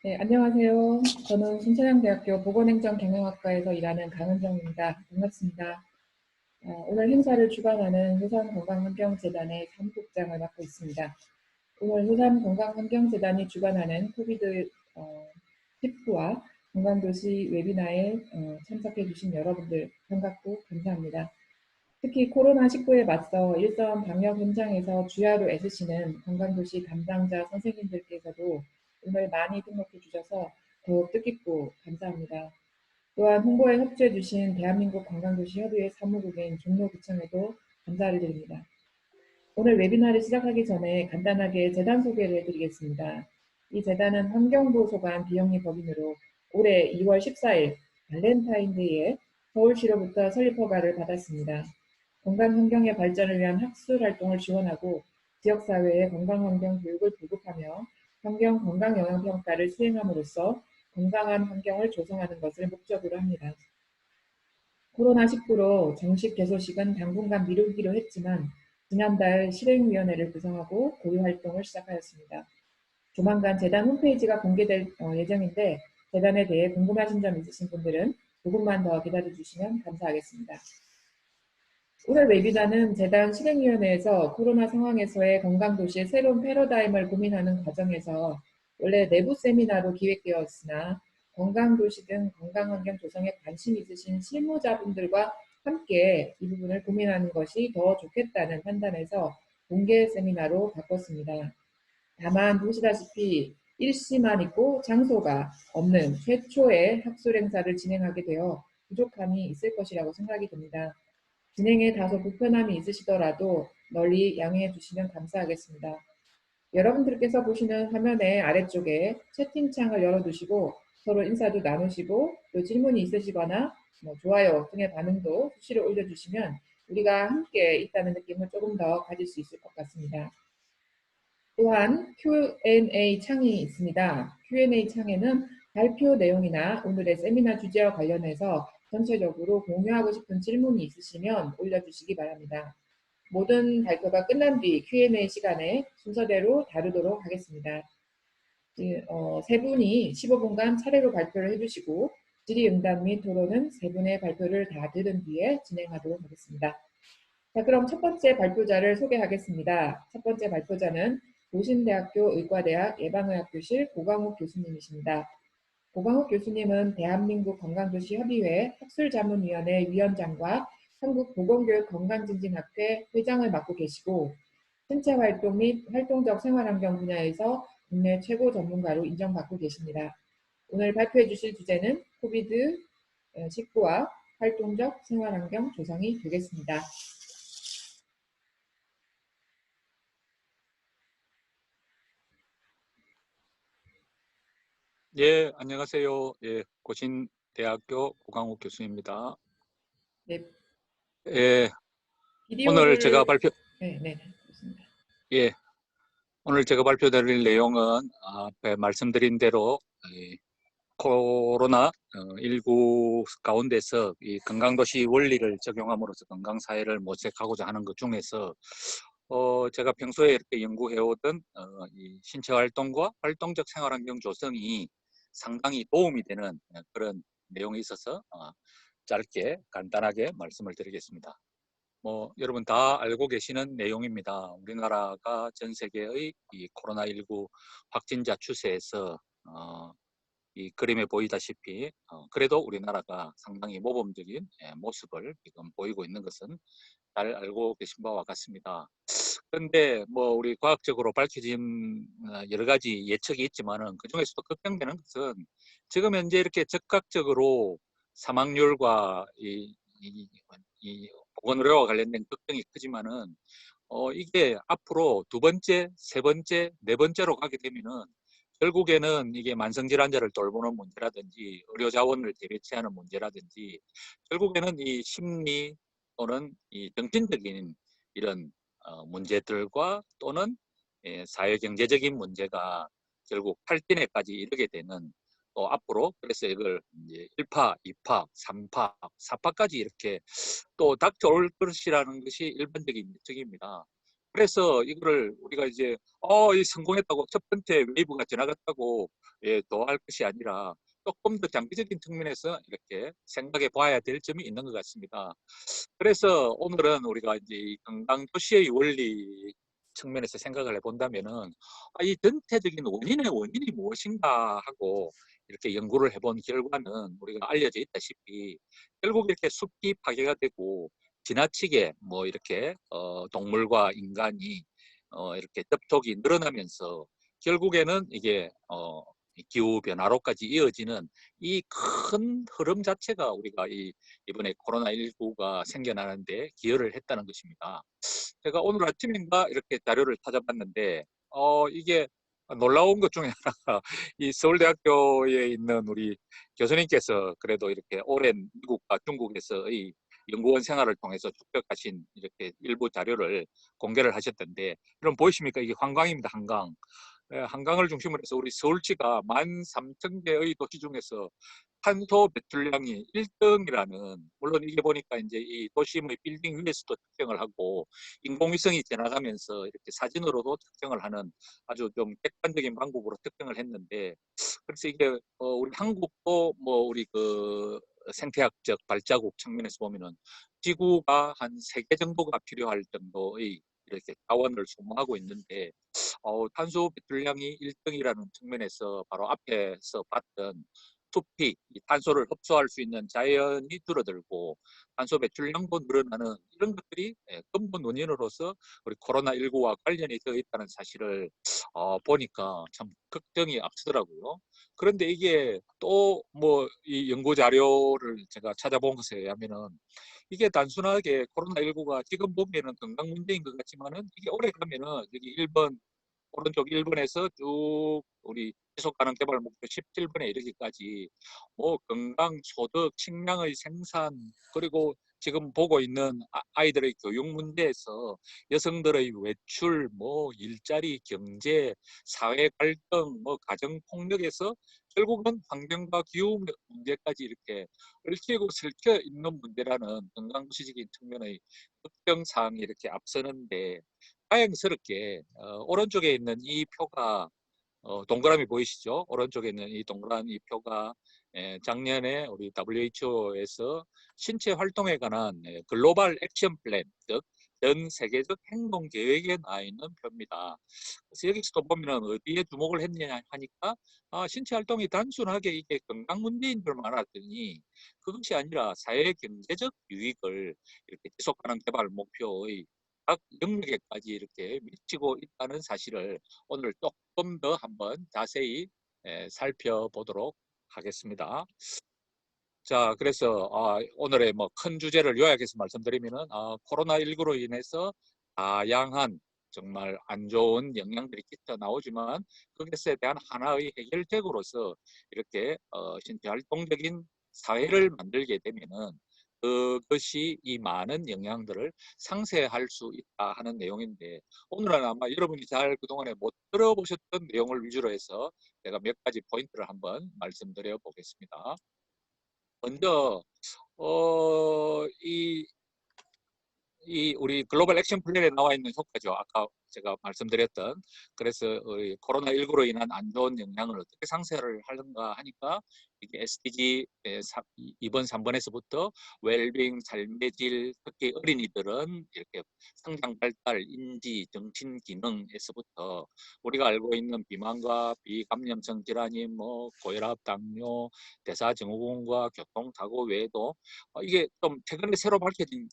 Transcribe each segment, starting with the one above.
네, 안녕하세요. 저는 순천향대학교 보건행정경영학과에서 일하는 강은정입니다. 반갑습니다. 오늘 행사를 주관하는 효산건강환경재단의 사무국장을 맡고 있습니다. 오늘 효산건강환경재단이 주관하는 코비드19와 건강도시 웨비나에 참석해 주신 여러분들 반갑고 감사합니다. 특히 코로나19에 맞서 일선 방역 현장에서 주야로 애쓰시는 건강도시 담당자 선생님들께서도 오늘 많이 등록해 주셔서 더욱 뜻깊고 감사합니다. 또한 홍보에 협조해 주신 대한민국 관광도시협의회 사무국인 종로구청에도 감사를 드립니다. 오늘 웨비나를 시작하기 전에 간단하게 재단 소개를 해드리겠습니다. 이 재단은 환경부 소관 비영리 법인으로 올해 2월 14일 발렌타인데이에 서울시로부터 설립 허가를 받았습니다. 건강환경의 발전을 위한 학술 활동을 지원하고 지역사회의 건강환경 교육을 보급하며 환경 건강영향평가를 수행함으로써 건강한 환경을 조성하는 것을 목적으로 합니다. 코로나19로 정식 개소식은 당분간 미루기로 했지만 지난달 실행위원회를 구성하고 고유 활동을 시작하였습니다. 조만간 재단 홈페이지가 공개될 예정인데 재단에 대해 궁금하신 점 있으신 분들은 조금만 더 기다려주시면 감사하겠습니다. 오늘 웨비나는 재단 실행위원회에서 코로나 상황에서의 건강도시의 새로운 패러다임을 고민하는 과정에서 원래 내부 세미나로 기획되었으나 건강도시 등 건강환경 조성에 관심 있으신 실무자분들과 함께 이 부분을 고민하는 것이 더 좋겠다는 판단에서 공개 세미나로 바꿨습니다. 다만 보시다시피 일시만 있고 장소가 없는 최초의 학술 행사를 진행하게 되어 부족함이 있을 것이라고 생각이 듭니다. 진행에 다소 불편함이 있으시더라도 널리 양해해 주시면 감사하겠습니다. 여러분들께서 보시는 화면의 아래쪽에 채팅창을 열어두시고 서로 인사도 나누시고 또 질문이 있으시거나 좋아요 등의 반응도 수시로 올려주시면 우리가 함께 있다는 느낌을 조금 더 가질 수 있을 것 같습니다. 또한 Q&A 창이 있습니다. Q&A 창에는 발표 내용이나 오늘의 세미나 주제와 관련해서 전체적으로 공유하고 싶은 질문이 있으시면 올려주시기 바랍니다. 모든 발표가 끝난 뒤 Q&A 시간에 순서대로 다루도록 하겠습니다. 세 분이 15분간 차례로 발표를 해주시고 질의응답 및 토론은 세 분의 발표를 다 들은 뒤에 진행하도록 하겠습니다. 자, 그럼 첫 번째 발표자를 소개하겠습니다. 첫 번째 발표자는 도신대학교 의과대학 예방의학교실 고강욱 교수님이십니다. 고강욱 교수님은 대한민국 건강도시협의회 학술자문위원회 위원장과 한국보건교육건강증진학회 회장을 맡고 계시고 생체활동 및 활동적 생활환경 분야에서 국내 최고 전문가로 인정받고 계십니다. 오늘 발표해 주실 주제는 코비드19와 활동적 생활환경 조성이 되겠습니다. 예, 안녕하세요. 예, 고신대학교 고강욱 교수입니다. 네, 예, 오늘 제가 비디오를 그렇습니다. 예, 오늘 제가 발표드릴 내용은 앞에 말씀드린 대로 이 코로나19 가운데서 이 건강도시 원리를 적용함으로써 건강사회를 모색하고자 하는 것 중에서 제가 평소에 이렇게 연구해오던 이 신체활동과 활동적 생활환경 조성이 상당히 도움이 되는 그런 내용이 있어서 짧게 간단하게 말씀을 드리겠습니다. 여러분 다 알고 계시는 내용입니다. 우리나라가 전 세계의 이 코로나19 확진자 추세에서 이 그림에 보이다시피 그래도 우리나라가 상당히 모범적인 모습을 지금 보이고 있는 것은 잘 알고 계신 바와 같습니다. 그런데 우리 과학적으로 밝혀진 여러 가지 예측이 있지만은 그 중에서도 걱정되는 것은 지금 현재 이렇게 적극적으로 사망률과 이 보건 의료와 관련된 걱정이 크지만은 이게 앞으로 두 번째, 세 번째, 네 번째로 가게 되면은 결국에는 이게 만성질환자를 돌보는 문제라든지 의료 자원을 재배치하는 문제라든지 결국에는 이 심리 또는 이 정신적인 이런 문제들과 또는 사회 경제적인 문제가 결국 탈진에까지 이르게 되는 또 앞으로 그래서 이걸 이제 1파, 2파, 3파, 4파까지 이렇게 또 닥쳐올 것이라는 것이 일반적인 예측입니다. 그래서 이거를 우리가 이제 이 성공했다고 첫 번째 웨이브가 지나갔다고 도할 것이 아니라 조금 더 장기적인 측면에서 이렇게 생각해 봐야 될 점이 있는 것 같습니다. 그래서 오늘은 우리가 이제 이 건강 도시의 원리 측면에서 생각을 해본다면은 이 전체적인 원인이 무엇인가 하고 이렇게 연구를 해본 결과는 우리가 알려져 있다시피 결국 이렇게 숲이 파괴가 되고 지나치게 뭐 이렇게 동물과 인간이 이렇게 접촉이 늘어나면서 결국에는 이게 기후 변화로까지 이어지는 이 큰 흐름 자체가 우리가 이번에 코로나19가 생겨나는데 기여를 했다는 것입니다. 제가 오늘 아침인가 이렇게 자료를 찾아봤는데 이게 놀라운 것 중에 하나가 이 서울대학교에 있는 우리 교수님께서 그래도 이렇게 오랜 미국과 중국에서의 연구원 생활을 통해서 축적하신 이렇게 일부 자료를 공개를 하셨던데, 그럼 보이십니까? 이게 한강입니다. 한강. 한강을 중심으로 해서 우리 서울시가 13,000개의 도시 중에서 탄소 배출량이 1등이라는, 물론 이게 보니까 이제 이 도심의 빌딩 위에서도 측정을 하고 인공위성이 지나가면서 이렇게 사진으로도 측정을 하는 아주 좀 객관적인 방법으로 측정을 했는데, 그래서 이게 우리 한국도 뭐 우리 그 생태학적 발자국 측면에서 보면은 지구가 한 3개 정도가 필요할 정도의 이렇게 자원을 소모하고 있는데 탄소 배출량이 1등이라는 측면에서 바로 앞에서 봤던 숲이 이 탄소를 흡수할 수 있는 자연이 줄어들고 탄소 배출량도 늘어나는 이런 것들이 근본 원인으로서 우리 코로나19와 관련이 되어 있다는 사실을 보니까 참 걱정이 앞서더라고요. 그런데 이게 또 뭐 이 연구 자료를 제가 찾아본 것에 의하면은 이게 단순하게 코로나19가 지금 보기에는 건강 문제인 것 같지만은 이게 오래 가면은 여기 일본 오른쪽 1번에서 쭉 우리 지속가능 개발 목표 17번에 이르기까지 뭐 건강, 소득, 식량의 생산, 그리고 지금 보고 있는 아이들의 교육 문제에서 여성들의 외출, 뭐 일자리, 경제, 사회 갈등, 뭐 가정 폭력에서 결국은 환경과 기후 문제까지 이렇게 얽히고 설켜 있는 문제라는 건강도시적인 측면의 특정 사항이 이렇게 앞서는데, 다행스럽게 오른쪽에 있는 이 표가 동그라미 보이시죠? 오른쪽에 있는 이 동그라미 표가 작년에 우리 WHO에서 신체 활동에 관한 글로벌 액션 플랜, 즉 전 세계적 행동 계획에 나와 있는 표입니다. 그래서 여기서도 보면은 어디에 주목을 했느냐 하니까 신체 활동이 단순하게 이게 건강 문제인 줄만 알았더니 그것이 아니라 사회 경제적 유익을 이렇게 지속가능 개발 목표의 각 영역에까지 이렇게 미치고 있다는 사실을 오늘 조금 더 한번 자세히 살펴보도록 하겠습니다. 자, 그래서 오늘의 뭐 큰 주제를 요약해서 말씀드리면은 코로나19로 인해서 다양한 정말 안 좋은 영향들이 끼쳐 나오지만 그것에 대한 하나의 해결책으로서 이렇게 신체 활동적인 사회를 만들게 되면은 그것이 이 많은 영향들을 상쇄할 수 있다 하는 내용인데, 오늘은 아마 여러분이 잘 그동안에 못 들어보셨던 내용을 위주로 해서 제가 몇 가지 포인트를 한번 말씀드려 보겠습니다. 먼저 이 우리 글로벌 액션 플랜에 나와 있는 효과죠. 아까 제가 말씀드렸던. 그래서 코로나19로 인한 안 좋은 영향을 어떻게 상쇄를 하는가 하니까 이게 SDG 2번, 3번에서부터 웰빙, 삶의 질, 특히 어린이들은 이렇게 성장 발달, 인지, 정신 기능에서부터 우리가 알고 있는 비만과 비감염성 질환이 뭐 고혈압, 당뇨, 대사증후군과 교통사고 외에도 이게 좀 최근에 새로 밝혀진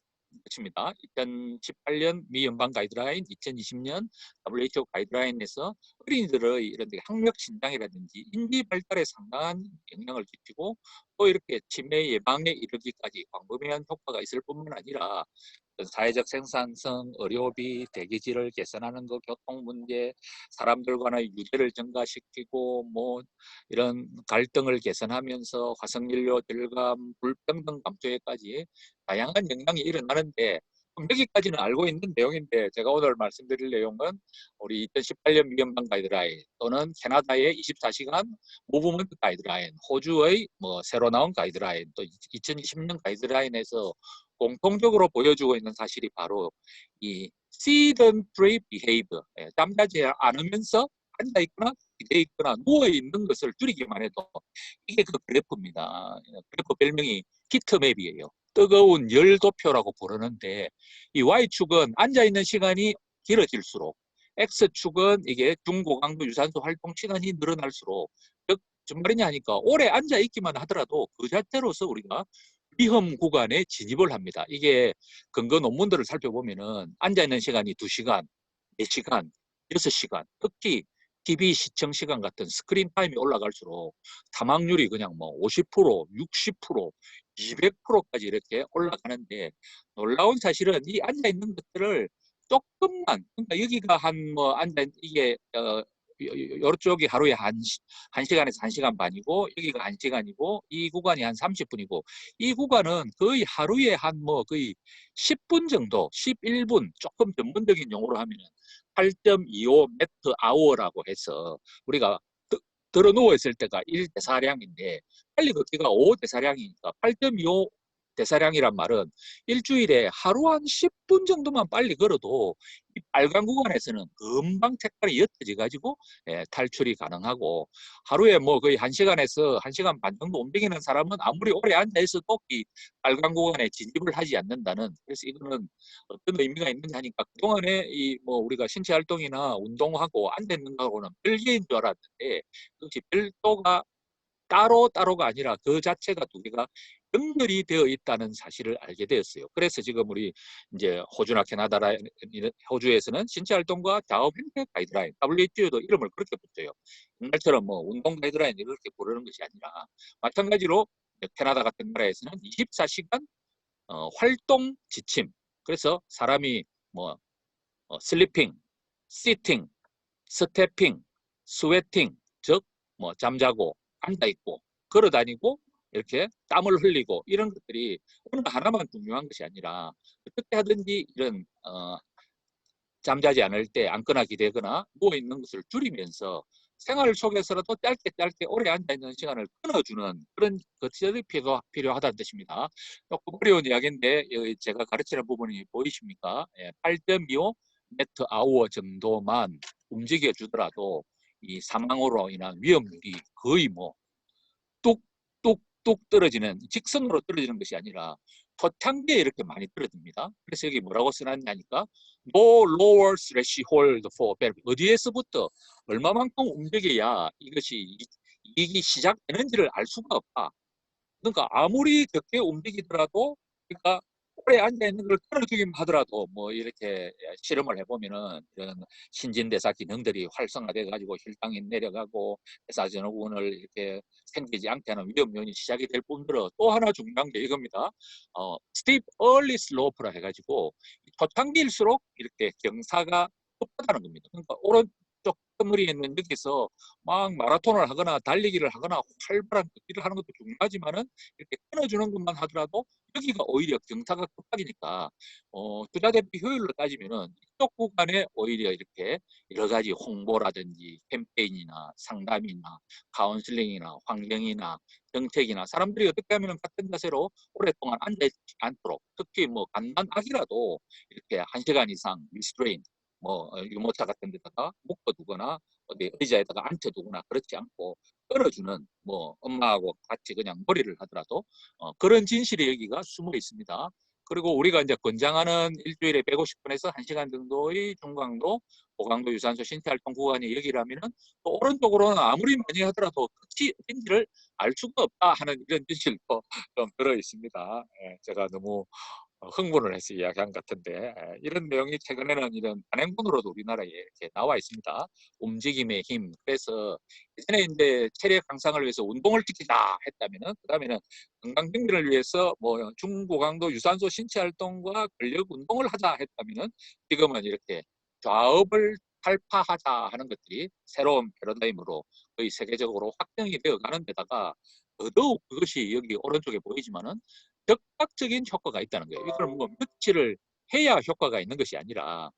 것입니다. 2018년 미 연방 가이드라인, 2020년 WHO 가이드라인에서 어린이들의 이런 학력 신장이라든지 인지 발달에 상당한 영향을 끼치고 또 이렇게 치매 예방에 이르기까지 광범위한 효과가 있을 뿐만 아니라 사회적 생산성, 의료비, 대기질을 개선하는 것, 교통 문제, 사람들 간의 유대를 증가시키고 뭐 이런 갈등을 개선하면서 화석연료 절감, 불평등 감소에까지 다양한 영향이 일어나는데, 여기까지는 알고 있는 내용인데 제가 오늘 말씀드릴 내용은 우리 2018년 미연방 가이드라인 또는 캐나다의 24시간 무브먼트 가이드라인, 호주의 뭐 새로 나온 가이드라인, 또 2020년 가이드라인에서 공통적으로 보여주고 있는 사실이 바로 이 sedentary behavior, 잠자지 않으면서 앉아 있거나 기대 있거나 누워 있는 것을 줄이기만 해도 이게 그 그래프입니다. 그래프 별명이 히트맵이에요. 뜨거운 열도표라고 부르는데 이 Y축은 앉아 있는 시간이 길어질수록 X축은 이게 중고강도 유산소 활동 시간이 늘어날수록 즉 무슨 말이냐 하니까 오래 앉아 있기만 하더라도 그 자체로서 우리가 위험 구간에 진입을 합니다. 이게 근거 논문들을 살펴보면은 앉아 있는 시간이 2시간, 4시간, 6시간, 특히 TV 시청 시간 같은 스크린 타임이 올라갈수록 사망률이 그냥 뭐 50%, 60%, 200%까지 이렇게 올라가는데 놀라운 사실은 이 앉아 있는 것들을 조금만 그러니까 여기가 한 뭐 앉아 이게 요쪽이 하루에 한 시간에서 1시간 반이고 여기가 1시간이고 이 구간이 한 30분이고 이 구간은 거의 하루에 한 뭐 거의 10분 정도, 11분 조금 전문적인 용어로 하면은 8.25 매트 아워라고 해서 우리가 들어 누워 있을 때가 1대사량인데 빨리 걷기가 5대사량이니까 8.25 대사량이란 말은 일주일에 하루 한 10분 정도만 빨리 걸어도 이 빨간 구간에서는 금방 색깔이 옅어져 가지고 탈출이 가능하고 하루에 뭐 거의 1시간에서 1시간 반 정도 움직이는 사람은 아무리 오래 앉아 있어도 이 빨간 구간에 진입을 하지 않는다는 그래서 이거는 어떤 의미가 있느냐 하니까 그동안에 이 뭐 우리가 신체 활동이나 운동하고 앉아 있는 거하고는 별개인 줄 알았는데 그것이 별도가 따로가 아니라 그 자체가 두 개가 연결이 되어 있다는 사실을 알게 되었어요. 그래서 지금 우리 이제 호주나 캐나다라 호주에서는 신체 활동과 자업 행태 가이드라인 WHO도 이름을 그렇게 붙여요. 옛날처럼 뭐 운동 가이드라인 이렇게 부르는 것이 아니라 마찬가지로 캐나다 같은 나라에서는 24시간 활동 지침. 그래서 사람이 뭐 슬리핑, 시팅, 스태핑, 스웨팅, 즉 뭐 잠자고 앉아 있고 걸어 다니고 이렇게 땀을 흘리고 이런 것들이 어느 하나만 중요한 것이 아니라 어떻게 하든지 이런 잠자지 않을 때 앉거나 기대거나 누워 있는 것을 줄이면서 생활 속에서라도 짧게 오래 앉아 있는 시간을 끊어주는 그런 것들이 필요하다는 뜻입니다. 조금 어려운 이야기인데 제가 가르치는 부분이 보이십니까? 8.25 매트 아워 정도만 움직여 주더라도 이 사망으로 인한 위험률이 거의 뭐 뚝뚝뚝 떨어지는 직선으로 떨어지는 것이 아니라 초창기에 이렇게 많이 떨어집니다. 그래서 여기 뭐라고 써놨냐니까 no lower threshold for therapy. 어디에서부터 얼마만큼 움직여야 이것이 이익이 시작되는지를 알 수가 없다. 그러니까 아무리 적게 움직이더라도 그러니까 오래 앉아 있는 걸 끊어주기만 하더라도 뭐 이렇게 실험을 해보면은 이런 신진대사 기능들이 활성화돼 가지고 혈당이 내려가고 대사증후군을 이렇게 생기지 않게 하는 위험 요인이 시작이 될 뿐더러 또 하나 중요한 게 이겁니다. steep early slope라 해가지고 초창기일수록 이렇게 경사가 높다는 겁니다. 그러니까 오른쪽 끝머리에 있는 여기서 막 마라톤을 하거나 달리기를 하거나 활발한 걷기를 하는 것도 중요하지만은 이렇게 끊어주는 것만 하더라도 여기가 오히려 경사가 급하니까 투자 대비 효율로 따지면은 이쪽 구간에 오히려 이렇게 여러 가지 홍보라든지 캠페인이나 상담이나 카운슬링이나 환경이나 정책이나 사람들이 어떻게 하면 같은 자세로 오랫동안 앉아있지 않도록 특히 뭐 갓난 아기라도 이렇게 1시간 이상 리스트레인 뭐 유모차 같은 데다가 묶어두거나 어디 의자에다가 앉혀두거나 그렇지 않고 끌어주는 뭐 엄마하고 같이 그냥 머리를 하더라도 그런 진실이 여기가 숨어 있습니다. 그리고 우리가 이제 권장하는 일주일에 150분에서 1시간 정도의 중강도, 고강도 유산소 신체활동 구간이 여기라면은 또 오른쪽으로는 아무리 많이 하더라도 끝이 어딘지를 알 수가 없다 하는 이런 진실도 좀 들어 있습니다. 제가 너무 흥분을 해서 이야기한 것 같은데 이런 내용이 최근에는 이런 단행본으로도 우리나라에 이렇게 나와 있습니다. 움직임의 힘. 그래서 예전에 이제 체력 향상을 위해서 운동을 지키자 했다면은 그다음에는 건강 증진을 위해서 뭐 중고강도 유산소 신체 활동과 근력 운동을 하자 했다면은 지금은 이렇게 좌업을 탈파하자 하는 것들이 새로운 패러다임으로 거의 세계적으로 확정이 되어 가는 데다가 더더욱 그것이 여기 오른쪽에 보이지만은 즉각적인 효과가 있다는 거예요. 이걸 뭐 며칠을 해야 효과가 있는 것이 아니라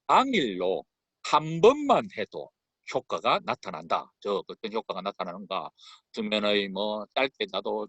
당일로 한 번만 해도 효과가 나타난다. 어떤 효과가 나타나는가? 수면의 뭐 짧게 자도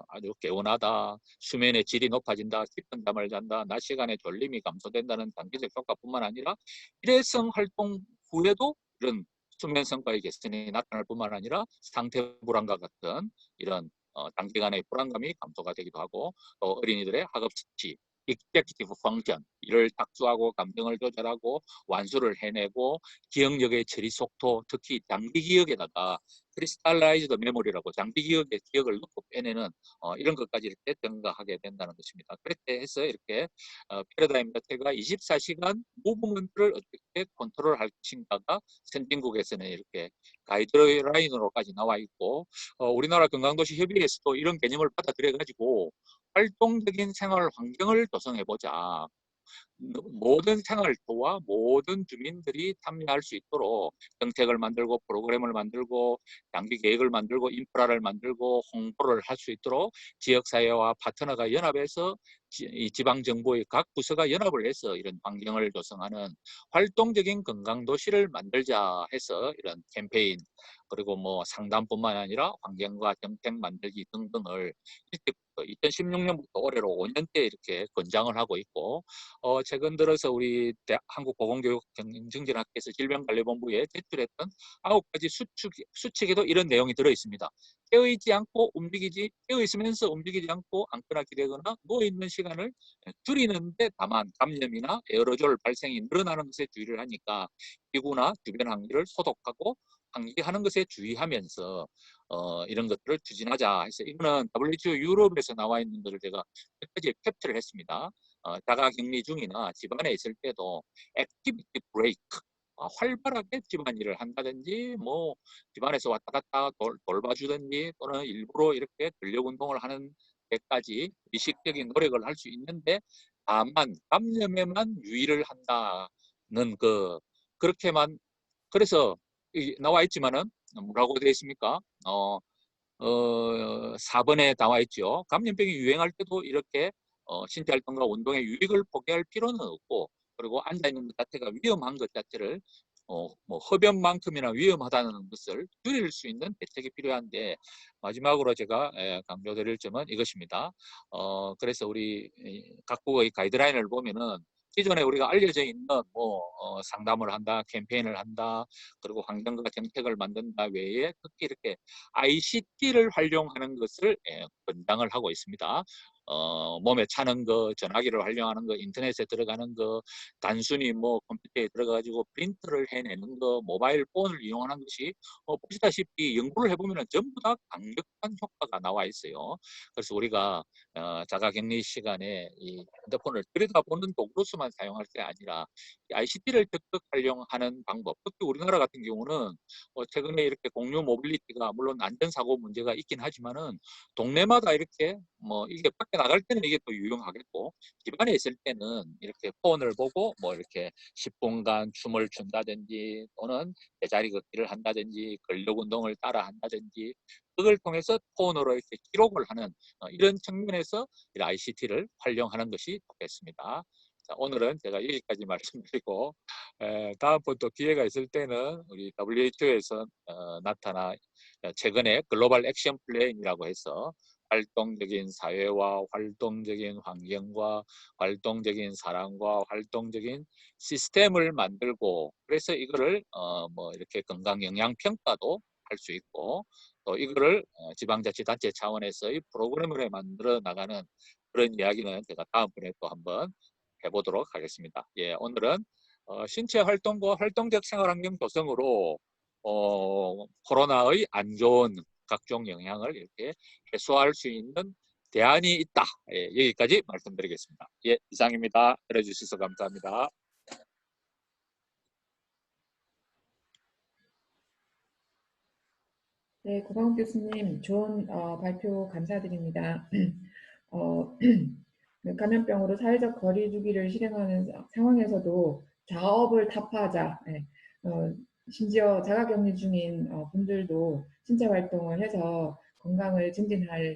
아주 개운하다. 수면의 질이 높아진다. 깊은 잠을 잔다. 낮 시간에 졸림이 감소된다는 단기적 효과뿐만 아니라 일회성 활동 후에도 이런 수면 성과의 개선이 나타날 뿐만 아니라 상태 불안과 같은 이런 단기간의 불안감이 감소가 되기도 하고, 또 어린이들의 학업 수치, executive function, 이를 tak수하고 감정을 조절하고 완수를 해내고 기억력의 처리 속도, 특히 장기 기억에다가 크리스탈라이즈드 메모리라고 장기 기억의 기억을 넣고 빼내는 이런 것까지 이렇게 증가하게 된다는 것입니다. 그렇게 해서 이렇게 패러다임 자체가 24시간 무브먼트를 어떻게 컨트롤할 것인가가 선진국에서는 이렇게 가이드라인으로까지 나와 있고, 우리나라 건강도시협의회에서도 이런 개념을 받아들여 가지고 활동적인 생활 환경을 조성해보자. 모든 생활도와 모든 주민들이 참여할 수 있도록 정책을 만들고 프로그램을 만들고 장기 계획을 만들고 인프라를 만들고 홍보를 할 수 있도록 지역사회와 파트너가 연합해서 이 지방정부의 각 부서가 연합을 해서 이런 환경을 조성하는 활동적인 건강도시를 만들자 해서 이런 캠페인, 그리고 뭐 상담뿐만 아니라 환경과 정책 만들기 등등을 2016년부터 올해로 5년째 이렇게 권장을 하고 있고, 최근 들어서 우리 한국보건교육증진학회에서 질병관리본부에 제출했던 9가지 수칙에도 이런 내용이 들어있습니다. 깨어있지 않고 깨어있으면서 움직이지 않고 앉거나 기대거나 누워있는 시간을 줄이는데 다만 감염이나 에어로졸 발생이 늘어나는 것에 주의를 하니까 기구나 주변 환기를 소독하고 환기하는 것에 주의하면서 이런 것들을 추진하자 해서, 이거는 WHO 유럽에서 나와 있는 것을 제가 몇 가지 캡처를 했습니다. 자가격리 중이나 집안에 있을 때도 액티비티 브레이크, 활발하게 집안일을 한다든지 뭐 집안에서 왔다 갔다 돌봐주든지 또는 일부러 이렇게 근력 운동을 하는 데까지 의식적인 노력을 할 수 있는데, 다만 감염에만 유의를 한다는 그렇게만, 그래서 나와 있지만은 뭐라고 되어 있습니까? 4번에 나와 있죠. 감염병이 유행할 때도 이렇게 신체 활동과 운동의 유익을 포기할 필요는 없고, 그리고 앉아있는 것 자체가 위험한 것 자체를 뭐 흡연만큼이나 위험하다는 것을 줄일 수 있는 대책이 필요한데, 마지막으로 제가 강조드릴 점은 이것입니다. 그래서 우리 각국의 가이드라인을 보면은 기존에 우리가 알려져 있는 뭐 상담을 한다, 캠페인을 한다, 그리고 환경과 정책을 만든다 외에 특히 이렇게 ICT를 활용하는 것을 권장을 하고 있습니다. 몸에 차는 거, 전화기를 활용하는 거, 인터넷에 들어가는 거, 단순히 뭐 컴퓨터에 들어가가지고 프린트를 해내는 거, 모바일 폰을 이용하는 것이 보시다시피 연구를 해보면 전부 다 강력한 효과가 나와 있어요. 그래서 우리가 자가격리 시간에 이 핸드폰을 들여다보는 도구로서만 사용할 게 아니라 ICT를 적극 활용하는 방법, 특히 우리나라 같은 경우는 최근에 이렇게 공유 모빌리티가 물론 안전사고 문제가 있긴 하지만은 동네마다 이렇게 뭐 이게 밖에 나갈 때는 이게 또 유용하겠고, 집안에 있을 때는 이렇게 폰을 보고 뭐 이렇게 10분간 춤을 춘다든지 또는 제자리 걷기를 한다든지 근력 운동을 따라 한다든지, 그걸 통해서 폰으로 이렇게 기록을 하는 이런 측면에서 ICT를 활용하는 것이 좋겠습니다. 자, 오늘은 제가 여기까지 말씀드리고, 다음번 또 기회가 있을 때는 우리 WHO에서 나타나 최근에 글로벌 액션 플랜이라고 해서 활동적인 사회와 활동적인 환경과 활동적인 사람과 활동적인 시스템을 만들고, 그래서 이거를 뭐 이렇게 건강 영양 평가도 할 수 있고, 또 이거를 지방자치단체 차원에서의 프로그램을 만들어 나가는 그런 이야기는 제가 다음번에 또 한번 해보도록 하겠습니다. 예, 오늘은 신체 활동과 활동적 생활환경 조성으로 코로나의 안 좋은 각종 영향을 이렇게 해소할 수 있는 대안이 있다. 예, 여기까지 말씀드리겠습니다. 예, 이상입니다. 들어주셔서 감사합니다. 네, 고광욱 교수님 좋은 발표 감사드립니다. 어, 감염병으로 사회적 거리두기를 실행하는 상황에서도 자업을 타파하자. 예, 심지어 자가격리 중인 분들도 신체 활동을 해서 건강을 증진할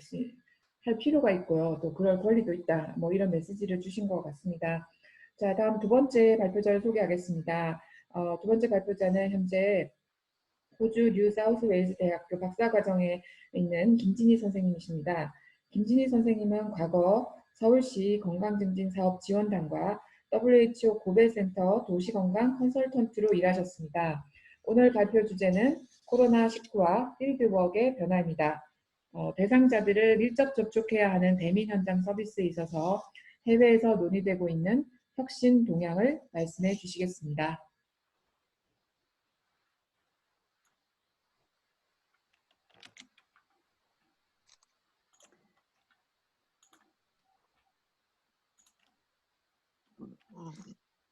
할 필요가 있고요. 또 그럴 권리도 있다. 뭐 이런 메시지를 주신 것 같습니다. 자, 다음 두 번째 발표자를 소개하겠습니다. 두 번째 발표자는 현재 호주 뉴사우스웨일즈 대학교 박사과정에 있는 김진희 선생님이십니다. 김진희 선생님은 과거 서울시 건강증진사업지원단과 WHO 고베센터 도시건강 컨설턴트로 일하셨습니다. 오늘 발표 주제는 코로나19와 필드워크의 변화입니다. 대상자들을 밀접 접촉해야 하는 대면 현장 서비스에 있어서 해외에서 논의되고 있는 혁신 동향을 말씀해 주시겠습니다.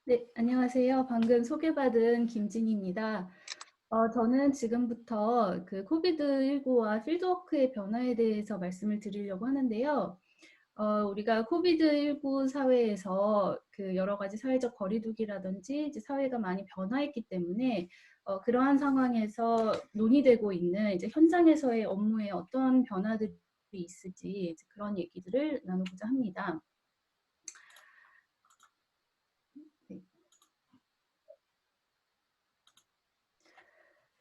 네, 안녕하세요. 방금 소개받은 김진희입니다. 저는 지금부터 그 코비드19와 필드워크의 변화에 대해서 말씀을 드리려고 하는데요. 우리가 코비드19 사회에서 그 여러 가지 사회적 거리두기라든지 이제 사회가 많이 변화했기 때문에 그러한 상황에서 논의되고 있는 이제 현장에서의 업무에 어떤 변화들이 있을지 이제 그런 얘기들을 나누고자 합니다.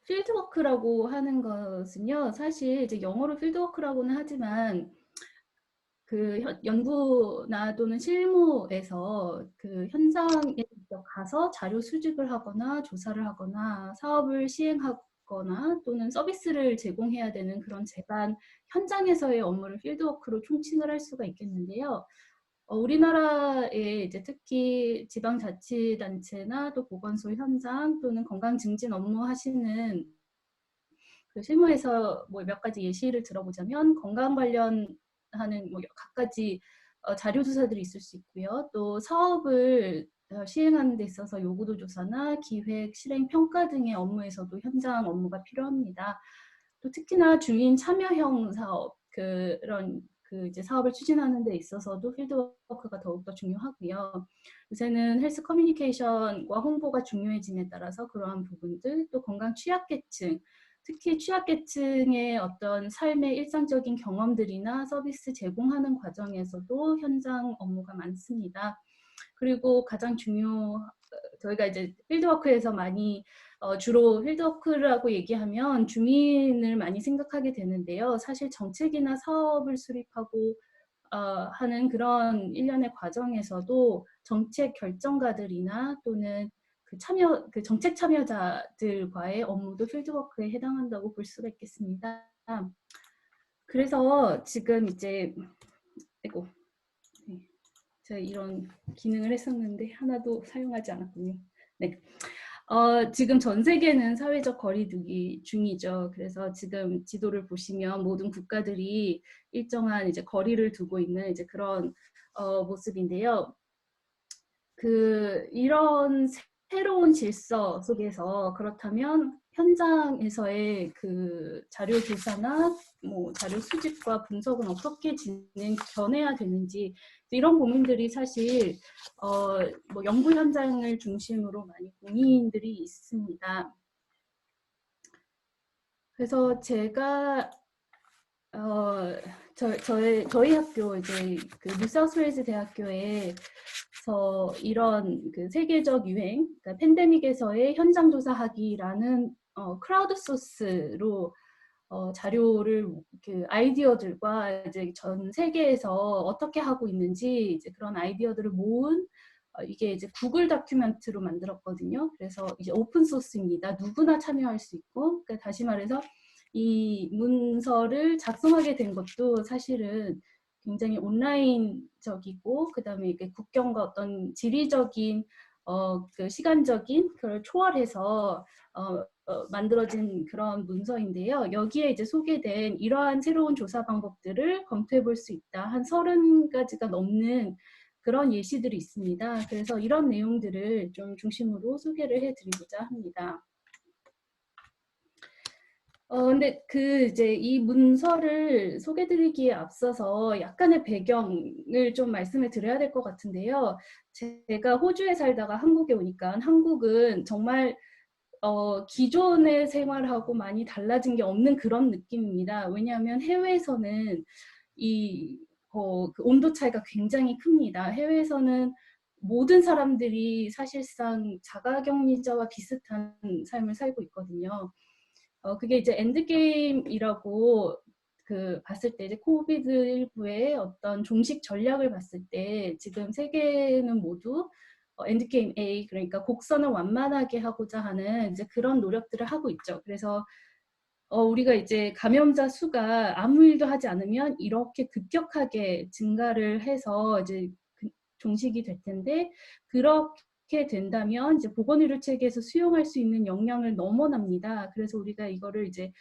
필드워크라고 하는 것은요, 사실 이제 영어로 필드워크라고는 하지만 그 연구나 또는 실무에서 그 현장에 직접 가서 자료 수집을 하거나 조사를 하거나 사업을 시행하거나 또는 서비스를 제공해야 되는 그런 재반 현장에서의 업무를 필드워크로 총칭을 할 수가 있겠는데요. 우리나라에 이제 특히 지방자치단체나 또 보건소 현장 또는 건강증진 업무 하시는 그 실무에서 뭐 몇 가지 예시를 들어보자면 건강 관련하는 뭐 갖가지 자료 조사들이 있을 수 있고요. 또 사업을 시행하는 데 있어서 요구도 조사나 기획, 실행, 평가 등의 업무에서도 현장 업무가 필요합니다. 또 특히나 주민 참여형 사업 그런 그 이제 사업을 추진하는 데 있어서도 필드워크가 더욱더 중요하고요. 요새는 헬스 커뮤니케이션과 홍보가 중요해짐에 따라서 그러한 부분들, 또 건강 취약계층, 특히 취약계층의 어떤 삶의 일상적인 경험들이나 서비스 제공하는 과정에서도 현장 업무가 많습니다. 그리고 가장 저희가 이제 필드워크에서 많이 주로 필드워크라고 얘기하면 주민을 많이 생각하게 되는데요. 사실 정책이나 사업을 수립하고 하는 그런 일련의 과정에서도 정책 결정가들이나 또는 그 정책 참여자들과의 업무도 필드워크에 해당한다고 볼 수가 있겠습니다. 그래서 지금 이제 제가 이런 기능을 했었는데 하나도 사용하지 않았군요. 네. 지금 전 세계는 사회적 거리두기 중이죠. 그래서 지금 지도를 보시면 모든 국가들이 일정한 이제 거리를 두고 있는 이제 그런 모습인데요. 이런 새로운 질서 속에서 그렇다면 현장에서의 그 자료 조사나 뭐 자료 수집과 분석은 어떻게 변해야 되는지 이런 고민들이 사실 뭐 연구 현장을 중심으로 많이 고민들이 있습니다. 그래서 제가 저희 학교 이제 그 뉴사우스웨일즈 대학교에서 이런 그 세계적 유행, 그러니까 팬데믹에서의 현장 조사하기라는 크라우드 소스로 자료를 그 아이디어들과 이제 전 세계에서 어떻게 하고 있는지 이제 그런 아이디어들을 모은 이게 이제 구글 다큐멘트로 만들었거든요. 그래서 이제 오픈 소스입니다. 누구나 참여할 수 있고, 그러니까 다시 말해서 이 문서를 작성하게 된 것도 사실은 굉장히 온라인적이고, 그다음에 이게 국경과 어떤 지리적인 그 시간적인 그걸 초월해서 만들어진 그런 문서인데요. 여기에 이제 소개된 이러한 새로운 조사 방법들을 검토해 볼 수 있다. 한 30가지가 넘는 그런 예시들이 있습니다. 그래서 이런 내용들을 좀 중심으로 소개를 해드리고자 합니다. 근데 이제 이 문서를 소개드리기에 앞서서 약간의 배경을 좀 말씀을 드려야 될 것 같은데요. 제가 호주에 살다가 한국에 오니까 한국은 정말 기존의 생활하고 많이 달라진 게 없는 그런 느낌입니다. 왜냐하면 해외에서는 그 온도 차이가 굉장히 큽니다. 해외에서는 모든 사람들이 사실상 자가격리자와 비슷한 삶을 살고 있거든요. 그게 이제 엔드게임이라고 봤을 때 이제 코비드19의 어떤 종식 전략을 봤을 때 지금 세계는 모두 엔드게임 A, 그러니까 곡선을 완만하게 하고자 하는 이제 그런 노력들을 하고 있죠. 그래서 우리가 이제 감염자 수가 아무 일도 하지 않으면 이렇게 급격하게 증가를 해서 이제 종식이 될 텐데, 그렇게 된다면 이제 보건의료 체계에서 수용할 수 있는 역량을 넘어납니다. 그래서 우리가 이거를 이제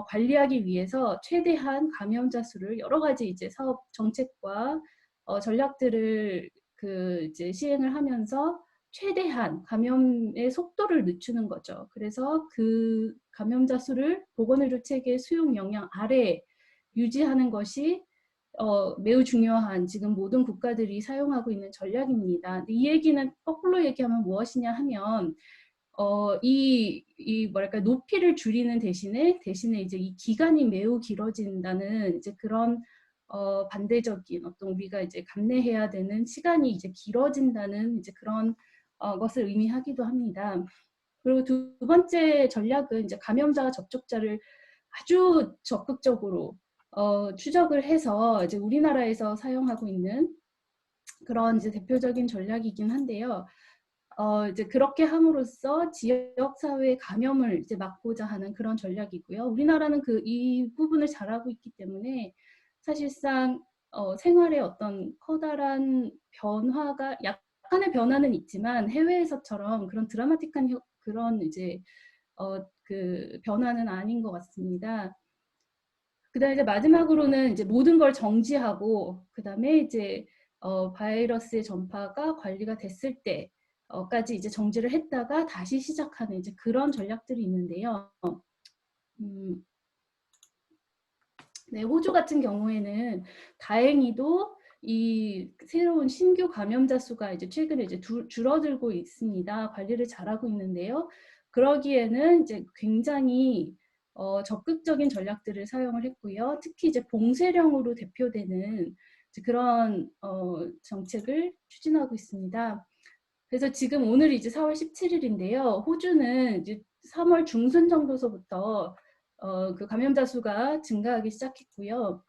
관리하기 위해서 최대한 감염자 수를 여러 가지 이제 사업 정책과 전략들을 이제 시행을 하면서 최대한 감염의 속도를 늦추는 거죠. 그래서 그 감염자 수를 보건의료 체계의 수용 역량 아래에 유지하는 것이 매우 중요한 지금 모든 국가들이 사용하고 있는 전략입니다. 근데 이 얘기는 거꾸로 얘기하면 무엇이냐 하면 뭐랄까 높이를 줄이는 대신에 이제 이 기간이 매우 길어진다는 이제 그런 반대적인 어떤 우리가 이제 감내해야 되는 시간이 이제 길어진다는 이제 그런 것을 의미하기도 합니다. 그리고 두 번째 전략은 이제 감염자와 접촉자를 아주 적극적으로 추적을 해서 이제 우리나라에서 사용하고 있는 그런 이제 대표적인 전략이긴 한데요. 이제 그렇게 함으로써 지역사회 감염을 이제 막고자 하는 그런 전략이고요. 우리나라는 이 부분을 잘하고 있기 때문에 사실상 생활의 어떤 커다란 변화가 약간의 변화는 있지만 해외에서처럼 그런 드라마틱한 그런 이제 변화는 아닌 것 같습니다. 그다음에 이제 마지막으로는 이제 모든 걸 정지하고 그다음에 이제 바이러스의 전파가 관리가 됐을 때까지 이제 정지를 했다가 다시 시작하는 이제 그런 전략들이 있는데요. 네, 호주 같은 경우에는 다행히도 이 새로운 신규 감염자 수가 이제 최근에 이제 줄어들고 있습니다. 관리를 잘하고 있는데요. 그러기에는 이제 굉장히 적극적인 전략들을 사용을 했고요. 특히 이제 봉쇄령으로 대표되는 이제 그런 정책을 추진하고 있습니다. 그래서 지금 오늘이 이제 4월 17일인데요. 호주는 이제 3월 중순 정도서부터 그 감염자 수가 증가하기 시작했고요.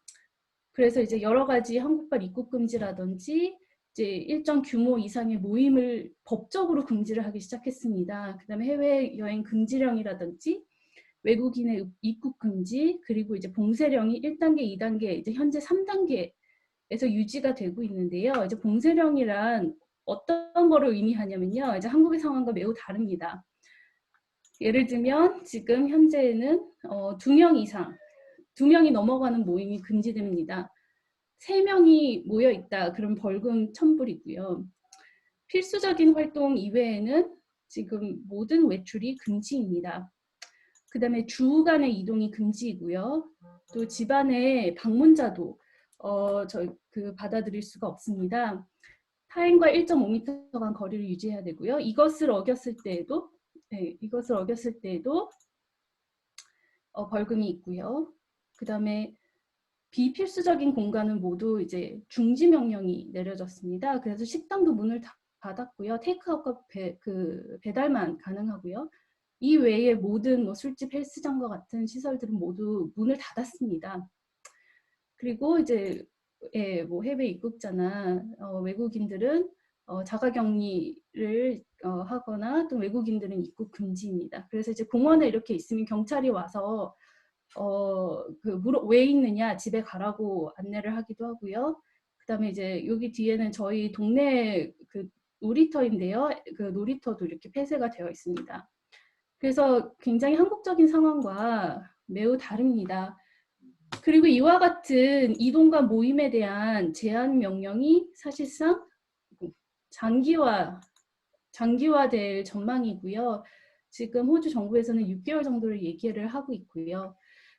그래서 이제 여러 가지 한국발 입국 금지라든지 이제 일정 규모 이상의 모임을 법적으로 금지를 하기 시작했습니다. 그다음에 해외 여행 금지령이라든지 외국인의 입국 금지, 그리고 이제 봉쇄령이 1단계, 2단계, 이제 현재 3단계에서 유지가 되고 있는데요. 이제 봉쇄령이란 어떤 거를 의미하냐면요. 이제 한국의 상황과 매우 다릅니다. 예를 들면 지금 현재는 2명 이상, 2명이 넘어가는 모임이 금지됩니다. 3명이 모여 있다. 그럼 벌금 1,000불이고요. 필수적인 활동 이외에는 지금 모든 외출이 금지입니다. 그 다음에 주 간의 이동이 금지이고요. 또 집안의 방문자도 받아들일 수가 없습니다. 타인과 1.5m간 거리를 유지해야 되고요. 이것을 어겼을 때에도 벌금이 있고요. 그 다음에 비필수적인 공간은 모두 이제 중지 명령이 내려졌습니다. 그래서 식당도 문을 닫았고요. 테이크아웃과 배달만 가능하고요. 이 외에 모든 뭐 술집, 헬스장과 같은 시설들은 모두 문을 닫았습니다. 그리고 이제 뭐 해외 입국자나 외국인들은 자가격리를 하거나 또 외국인들은 입국 금지입니다. 그래서 이제 공원에 이렇게 있으면 경찰이 와서 왜 있느냐, 집에 가라고 안내를 하기도 하고요. 그다음에 이제 여기 뒤에는 저희 동네 놀이터인데요. 그 놀이터도 이렇게 폐쇄가 되어 있습니다. 그래서 굉장히 한국적인 상황과 매우 다릅니다. 그리고 이와 같은 이동과 모임에 대한 제한 명령이 사실상 장기화될 전망이고요. 지금 호주 정부에서는 6개월 정도를 얘기를 하고 있고요.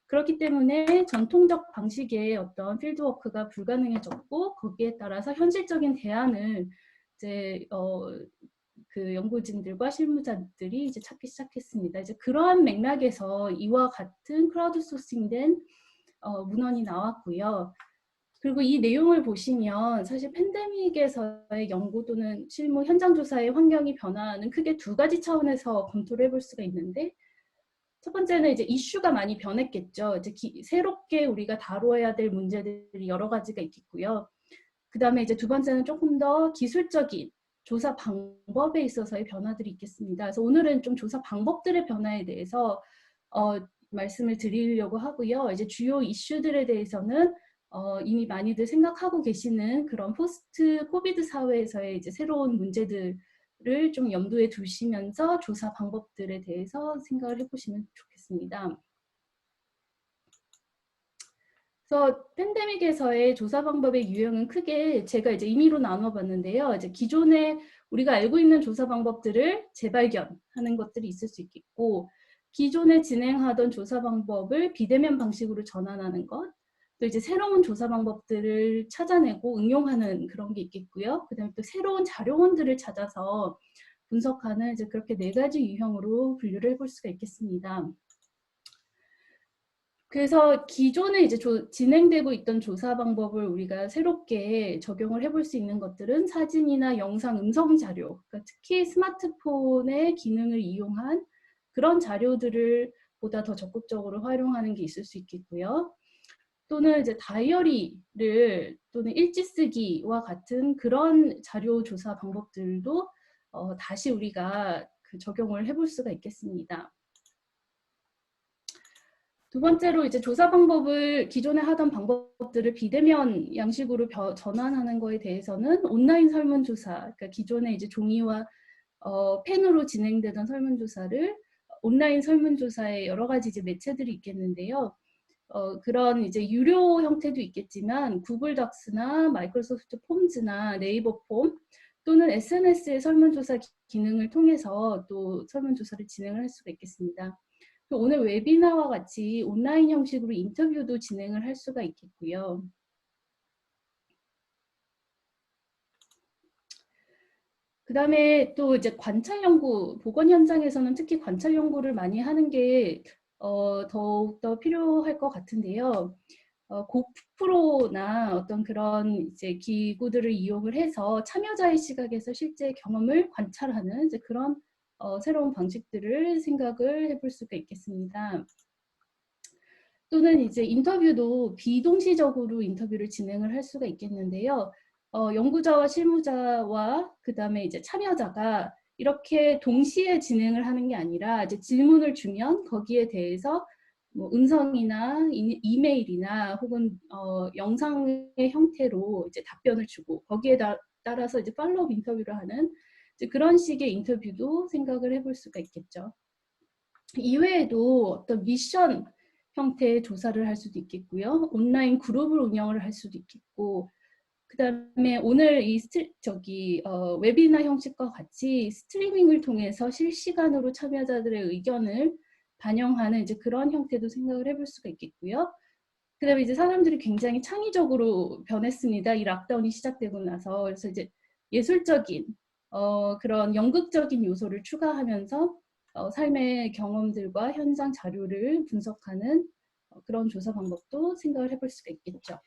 그렇기 때문에 전통적 방식의 어떤 필드워크가 불가능해졌고 거기에 따라서 현실적인 대안을 이제 연구진들과 실무자들이 이제 찾기 시작했습니다. 이제 그러한 맥락에서 이와 같은 크라우드 소싱된 문헌이 나왔고요. 그리고 이 내용을 보시면 사실 팬데믹에서의 연구 또는 실무 현장 조사의 환경이 변화하는 크게 두 가지 차원에서 검토를 해볼 수가 있는데, 첫 번째는 이제 이슈가 많이 변했겠죠. 이제 새롭게 우리가 다뤄야 될 문제들이 여러 가지가 있겠고요. 그 다음에 이제 두 번째는 조금 더 기술적인 조사 방법에 있어서의 변화들이 있겠습니다. 그래서 오늘은 좀 조사 방법들의 변화에 대해서 말씀을 드리려고 하고요. 이제 주요 이슈들에 대해서는 이미 많이들 생각하고 계시는 그런 포스트 코비드 사회에서의 이제 새로운 문제들을 좀 염두에 두시면서 조사 방법들에 대해서 생각을 해보시면 좋겠습니다. 그래서 팬데믹에서의 조사 방법의 유형은 크게 제가 이제 임의로 나눠봤는데요. 이제 기존에 우리가 알고 있는 조사 방법들을 재발견하는 것들이 있을 수 있겠고, 기존에 진행하던 조사 방법을 비대면 방식으로 전환하는 것, 또 이제 새로운 조사 방법들을 찾아내고 응용하는 그런 게 있겠고요. 그다음에 또 새로운 자료원들을 찾아서 분석하는 이제 그렇게 네 가지 유형으로 분류를 해볼 수가 있겠습니다. 그래서 기존에 이제 진행되고 있던 조사 방법을 우리가 새롭게 적용을 해볼 수 있는 것들은 사진이나 영상, 음성 자료, 그러니까 특히 스마트폰의 기능을 이용한 그런 자료들을 보다 더 적극적으로 활용하는 게 있을 수 있겠고요. 또는 이제 다이어리를 또는 일지 쓰기와 같은 그런 자료 조사 방법들도 다시 우리가 적용을 해볼 수가 있겠습니다. 두 번째로 이제 조사 방법을 기존에 하던 방법들을 비대면 양식으로 전환하는 거에 대해서는 온라인 설문조사, 그러니까 기존에 이제 종이와 펜으로 진행되던 설문조사를 온라인 설문조사의 여러 가지 이제 매체들이 있겠는데요. 그런 이제 유료 형태도 있겠지만 구글 덕스나 마이크로소프트 폼즈나 네이버 폼 또는 SNS의 설문조사 기능을 통해서 또 설문조사를 진행을 할 수가 있겠습니다. 오늘 웨비나와 같이 온라인 형식으로 인터뷰도 진행을 할 수가 있겠고요. 그 다음에 또 이제 관찰 연구, 보건 현장에서는 특히 관찰 연구를 많이 하는 게 더욱더 필요할 것 같은데요. 고프로나 어떤 그런 이제 기구들을 이용을 해서 참여자의 시각에서 실제 경험을 관찰하는 이제 그런 새로운 방식들을 생각을 해볼 수가 있겠습니다. 또는 이제 인터뷰도 비동시적으로 인터뷰를 진행을 할 수가 있겠는데요. 연구자와 실무자와 그 다음에 이제 참여자가 이렇게 동시에 진행을 하는 게 아니라 이제 질문을 주면 거기에 대해서 뭐 음성이나 이메일이나 혹은 영상의 형태로 이제 답변을 주고 거기에 따라서 이제 팔로우 인터뷰를 하는 이제 그런 식의 인터뷰도 생각을 해볼 수가 있겠죠. 이외에도 어떤 미션 형태의 조사를 할 수도 있겠고요. 온라인 그룹을 운영을 할 수도 있겠고, 그 다음에 오늘 이 웨비나 형식과 같이 스트리밍을 통해서 실시간으로 참여자들의 의견을 반영하는 이제 그런 형태도 생각을 해볼 수가 있겠고요. 그 다음에 이제 사람들이 굉장히 창의적으로 변했습니다. 이 락다운이 시작되고 나서. 그래서 이제 예술적인 그런 연극적인 요소를 추가하면서 삶의 경험들과 현장 자료를 분석하는 그런 조사 방법도 생각을 해볼 수가 있겠죠.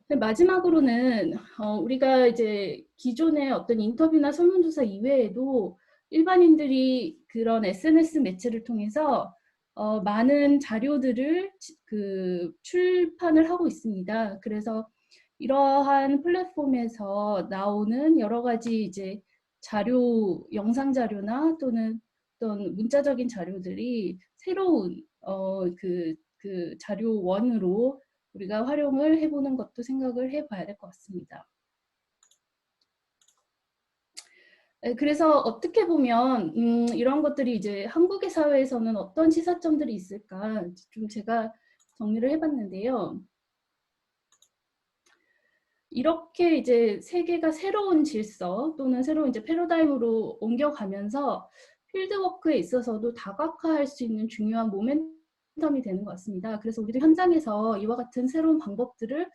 마지막으로는 우리가 이제 기존의 어떤 인터뷰나 설문조사 이외에도 일반인들이 그런 SNS 매체를 통해서 많은 자료들을 출판을 하고 있습니다. 그래서 이러한 플랫폼에서 나오는 여러 가지 이제 자료, 영상 자료나 또는 어떤 문자적인 자료들이 새로운 그 자료원으로 우리가 활용을 해보는 것도 생각을 해봐야 될 것 같습니다. 그래서 어떻게 보면 이런 것들이 이제 한국의 사회에서는 어떤 시사점들이 있을까 좀 제가 정리를 해봤는데요. 이렇게 이제 세계가 새로운 질서 또는 새로운 이제 패러다임으로 옮겨가면서 필드워크에 있어서도 다각화할 수 있는 중요한 모멘텀이 되는 것 같습니다. 그래서 우리도 현장에서 이와 같은 새로운 방법들을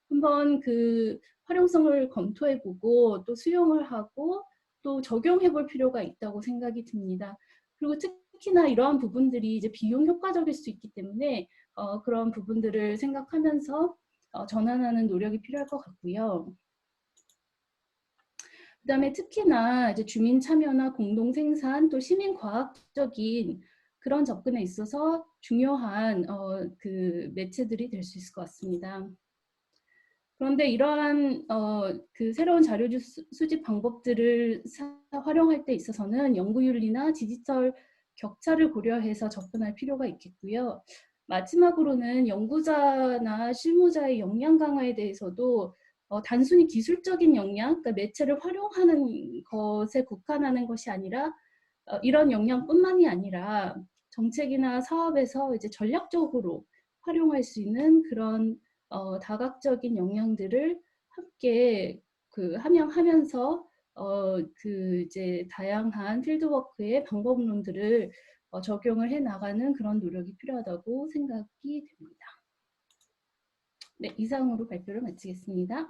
한번 그 활용성을 검토해보고 또 수용을 하고 또 적용해볼 필요가 있다고 생각이 듭니다. 그리고 특히나 이러한 부분들이 이제 비용 효과적일 수 있기 때문에 그런 부분들을 생각하면서 전환하는 노력이 필요할 것 같고요. 그다음에 특히나 이제 주민 참여나 공동 생산 또 시민 과학적인 그런 접근에 있어서 중요한 그 매체들이 될 수 있을 것 같습니다. 그런데 이러한 그 새로운 자료 수집 방법들을 활용할 때 있어서는 연구윤리나 디지털 격차를 고려해서 접근할 필요가 있겠고요. 마지막으로는 연구자나 실무자의 역량 강화에 대해서도 단순히 기술적인 역량, 그러니까 매체를 활용하는 것에 국한하는 것이 아니라 이런 역량뿐만이 아니라 정책이나 사업에서 이제 전략적으로 활용할 수 있는 그런 다각적인 역량들을 함께 그 함양하면서 그 이제 다양한 필드워크의 방법론들을 적용을 해 나가는 그런 노력이 필요하다고 생각이 됩니다. 네, 이상으로 발표를 마치겠습니다.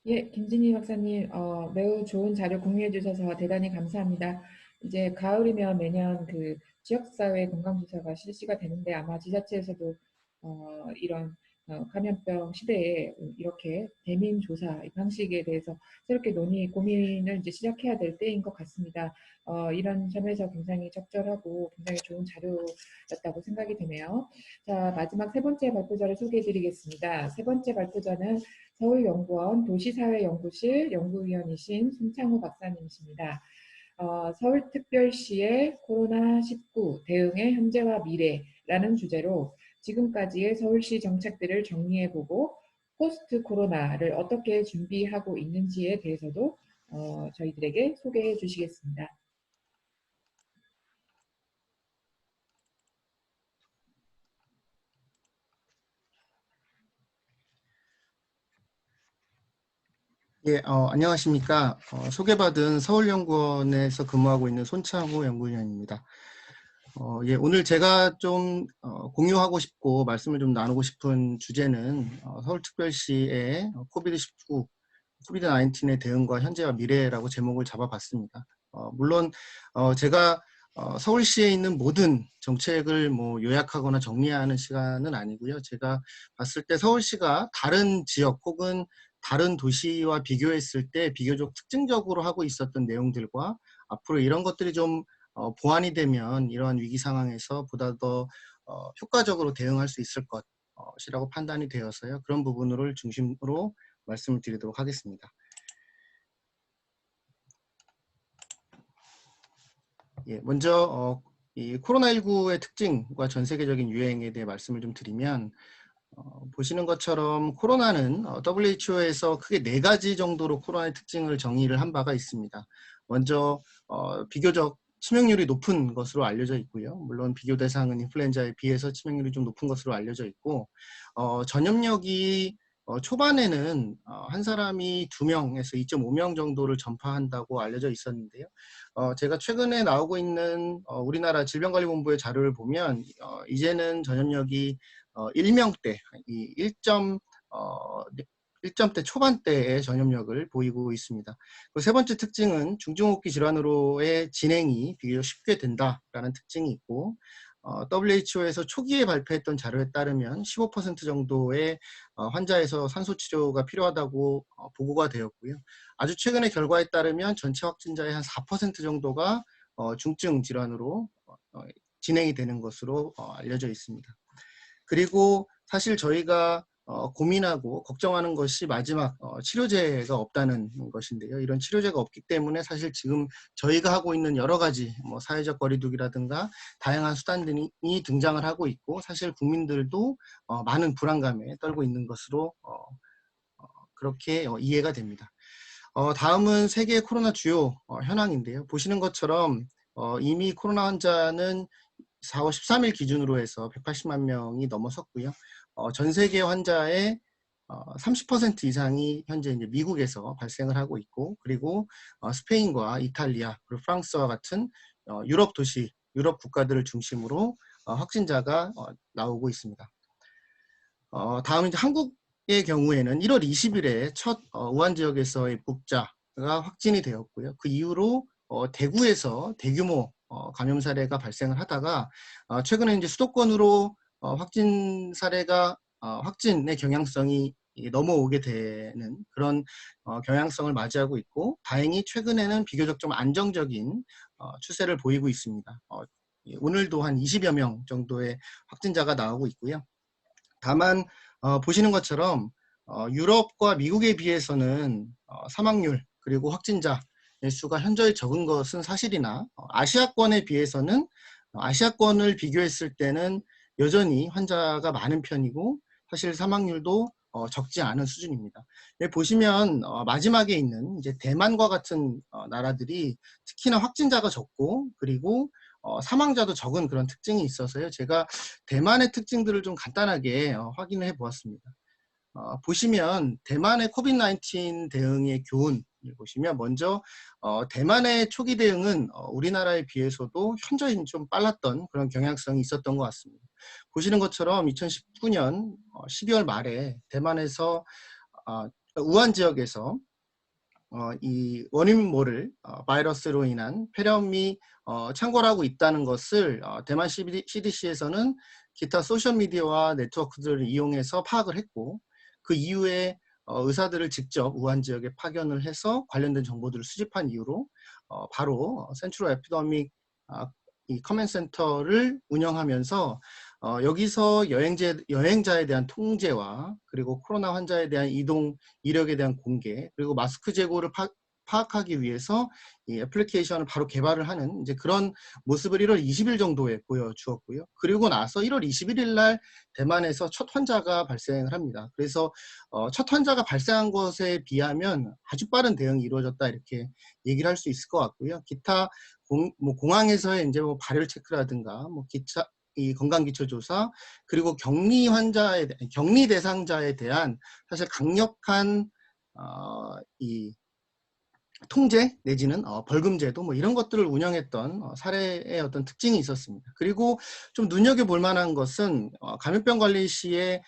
예, 김진희 박사님, 매우 좋은 자료 공유해 주셔서 대단히 감사합니다. 이제 가을이면 매년 그 지역사회 건강조사가 실시가 되는데 아마 지자체에서도 이런 감염병 시대에 이렇게 대민조사 방식에 대해서 새롭게 고민을 이제 시작해야 될 때인 것 같습니다. 이런 점에서 굉장히 적절하고 굉장히 좋은 자료였다고 생각이 되네요. 자, 마지막 세 번째 발표자를 소개해 드리겠습니다. 세 번째 발표자는 서울연구원 도시사회연구실 연구위원이신 손창호 박사님이십니다. 서울특별시의 코로나19 대응의 현재와 미래라는 주제로 지금까지의 서울시 정책들을 정리해보고 포스트 코로나를 어떻게 준비하고 있는지에 대해서도 저희들에게 소개해 주시겠습니다. 예, 안녕하십니까. 소개받은 서울연구원에서 근무하고 있는 손창호 연구위원입니다. 예, 오늘 제가 좀 공유하고 싶고 말씀을 좀 나누고 싶은 주제는 서울특별시의 코비드-19의 대응과 현재와 미래라고 제목을 잡아봤습니다. 물론 제가 서울시에 있는 모든 정책을 뭐 요약하거나 정리하는 시간은 아니고요. 제가 봤을 때 서울시가 다른 지역 혹은 다른 도시와 비교했을 때 비교적 특징적으로 하고 있었던 내용들과 앞으로 이런 것들이 좀 보완이 되면 이러한 위기 상황에서 보다 더 효과적으로 대응할 수 있을 것이라고 판단이 되어서요. 그런 부분을 중심으로 말씀을 드리도록 하겠습니다. 예, 먼저 이 코로나19의 특징과 전 세계적인 유행에 대해 말씀을 좀 드리면 보시는 것처럼 코로나는 WHO에서 크게 4가지 정도로 코로나의 특징을 정의를 한 바가 있습니다. 먼저 비교적 치명률이 높은 것으로 알려져 있고요. 물론 비교 대상은 인플루엔자에 비해서 치명률이 좀 높은 것으로 알려져 있고 전염력이 초반에는 한 사람이 2명에서 2.5명 정도를 전파한다고 알려져 있었는데요. 제가 최근에 나오고 있는 우리나라 질병관리본부의 자료를 보면 이제는 전염력이 1명대, 이 1점대 초반대의 전염력을 보이고 있습니다. 세 번째 특징은 중증호흡기 질환으로의 진행이 비교적 쉽게 된다라는 특징이 있고 WHO에서 초기에 발표했던 자료에 따르면 15% 정도의 환자에서 산소치료가 필요하다고 보고가 되었고요. 아주 최근의 결과에 따르면 전체 확진자의 한 4% 정도가 중증 질환으로 진행이 되는 것으로 알려져 있습니다. 그리고 사실 저희가 고민하고 걱정하는 것이 마지막 치료제가 없다는 것인데요. 이런 치료제가 없기 때문에 사실 지금 저희가 하고 있는 여러 가지 뭐 사회적 거리두기라든가 다양한 수단들이 등장을 하고 있고 사실 국민들도 많은 불안감에 떨고 있는 것으로 그렇게 이해가 됩니다. 다음은 세계 코로나 주요 현황인데요. 보시는 것처럼 이미 코로나 환자는 4월 13일 기준으로 해서 180만 명이 넘어섰고요. 전 세계 환자의 30% 이상이 현재 이제 미국에서 발생을 하고 있고, 그리고 스페인과 이탈리아, 그리고 프랑스와 같은 유럽 도시, 유럽 국가들을 중심으로 확진자가 나오고 있습니다. 다음 이제 한국의 경우에는 1월 20일에 첫 우한 지역에서의 입국자가 확진이 되었고요. 그 이후로 대구에서 대규모 감염 사례가 발생을 하다가 최근에 이제 수도권으로 확진 사례가 확진의 경향성이 넘어오게 되는 그런 경향성을 맞이하고 있고, 다행히 최근에는 비교적 좀 안정적인 추세를 보이고 있습니다. 오늘도 한 20여 명 정도의 확진자가 나오고 있고요. 다만 보시는 것처럼 유럽과 미국에 비해서는 사망률 그리고 확진자 수가 현저히 적은 것은 사실이나, 아시아권에 비해서는 아시아권을 비교했을 때는 여전히 환자가 많은 편이고, 사실 사망률도 적지 않은 수준입니다. 여기 보시면 마지막에 있는 이제 대만과 같은 나라들이 특히나 확진자가 적고, 그리고 사망자도 적은 그런 특징이 있어서요. 제가 대만의 특징들을 좀 간단하게 확인을 해 보았습니다. 보시면 대만의 코비드-19 대응의 교훈을 보시면, 먼저 대만의 초기 대응은 우리나라에 비해서도 현저히 좀 빨랐던 그런 경향성이 있었던 것 같습니다. 보시는 것처럼 2019년 12월 말에 대만에서 우한 지역에서 이 원인 모를 바이러스로 인한 폐렴이 창궐하고 있다는 것을 대만 CDC에서는 기타 소셜미디어와 네트워크들을 이용해서 파악을 했고, 그 이후에 의사들을 직접 우한 지역에 파견을 해서 관련된 정보들을 수집한 이후로 바로 센트럴 에피데믹 이 커맨드 센터를 운영하면서 여기서 여행자에 대한 통제와, 그리고 코로나 환자에 대한 이동 이력에 대한 공개, 그리고 마스크 재고를 파악하기 위해서 이 애플리케이션을 바로 개발을 하는 이제 그런 모습을 1월 20일 정도에 보여주었고요. 그리고 나서 1월 21일 날 대만에서 첫 환자가 발생을 합니다. 그래서 첫 환자가 발생한 것에 비하면 아주 빠른 대응이 이루어졌다, 이렇게 얘기를 할 수 있을 것 같고요. 기타 공항에서의 이제 발열 체크라든가 기차 이 건강기초조사, 그리고 격리 대상자에 대한 사실 강력한 이 통제 내지는 벌금제도 이런 것들을 운영했던 사례의 어떤 특징이 있었습니다. 그리고 좀 눈여겨볼 만한 것은 감염병 관리 시에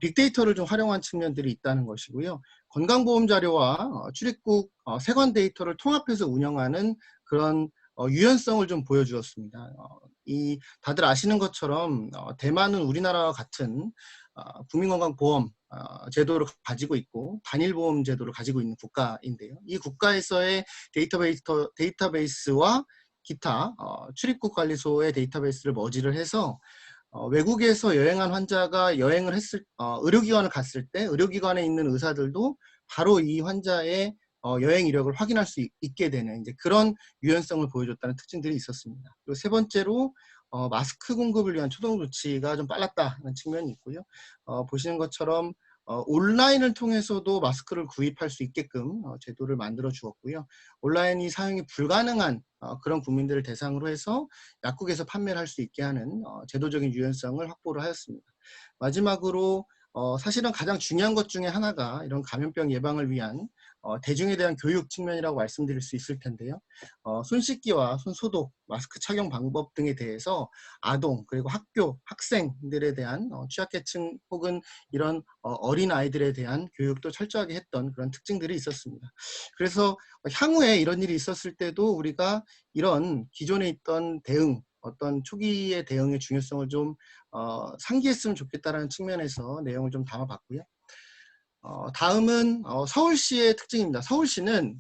빅데이터를 좀 활용한 측면들이 있다는 것이고요. 건강보험 자료와 출입국 세관 데이터를 통합해서 운영하는 그런 유연성을 좀 보여주었습니다. 이 다들 아시는 것처럼 대만은 우리나라와 같은 국민건강보험 제도를 가지고 있고 단일보험 제도를 가지고 있는 국가인데요. 이 국가에서의 데이터베이스와 기타 출입국 관리소의 데이터베이스를 머지를 해서 외국에서 여행한 환자가 여행을 의료기관을 갔을 때 의료기관에 있는 의사들도 바로 이 환자의 여행 이력을 확인할 수 있게 되는 이제 그런 유연성을 보여줬다는 특징들이 있었습니다. 그리고 세 번째로 마스크 공급을 위한 초동 조치가 좀 빨랐다는 측면이 있고요. 보시는 것처럼 온라인을 통해서도 마스크를 구입할 수 있게끔 제도를 만들어 주었고요. 온라인이 사용이 불가능한 그런 국민들을 대상으로 해서 약국에서 판매를 할 수 있게 하는 제도적인 유연성을 확보를 하였습니다. 마지막으로 사실은 가장 중요한 것 중에 하나가 이런 감염병 예방을 위한 대중에 대한 교육 측면이라고 말씀드릴 수 있을 텐데요. 손 씻기와 손 소독, 마스크 착용 방법 등에 대해서 아동, 그리고 학교, 학생들에 대한 취약계층 혹은 이런 어린 아이들에 대한 교육도 철저하게 했던 그런 특징들이 있었습니다. 그래서 향후에 이런 일이 있었을 때도 우리가 이런 기존에 있던 대응, 어떤 초기의 대응의 중요성을 좀 상기했으면 좋겠다는 측면에서 내용을 좀 담아봤고요. 다음은 서울시의 특징입니다. 서울시는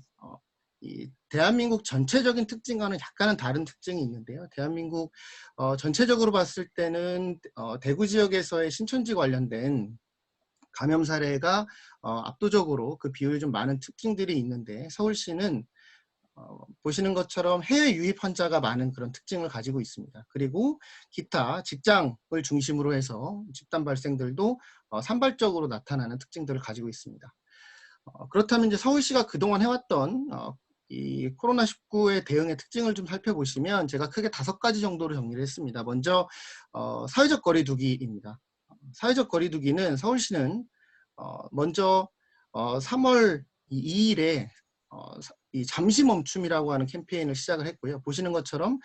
이 대한민국 전체적인 특징과는 약간은 다른 특징이 있는데요. 대한민국 전체적으로 봤을 때는 대구 지역에서의 신천지 관련된 감염 사례가 압도적으로 그 비율이 좀 많은 특징들이 있는데, 서울시는 보시는 것처럼 해외 유입 환자가 많은 그런 특징을 가지고 있습니다. 그리고 기타 직장을 중심으로 해서 집단 발생들도 산발적으로 나타나는 특징들을 가지고 있습니다. 그렇다면 이제 서울시가 그동안 해왔던 이 코로나19의 대응의 특징을 좀 살펴보시면 제가 크게 5가지 정도로 정리를 했습니다. 먼저 사회적 거리두기입니다. 사회적 거리두기는 서울시는 먼저 3월 2일에 이 잠시 멈춤이라고 하는 캠페인을 시작을 했고요. 보시는 것처럼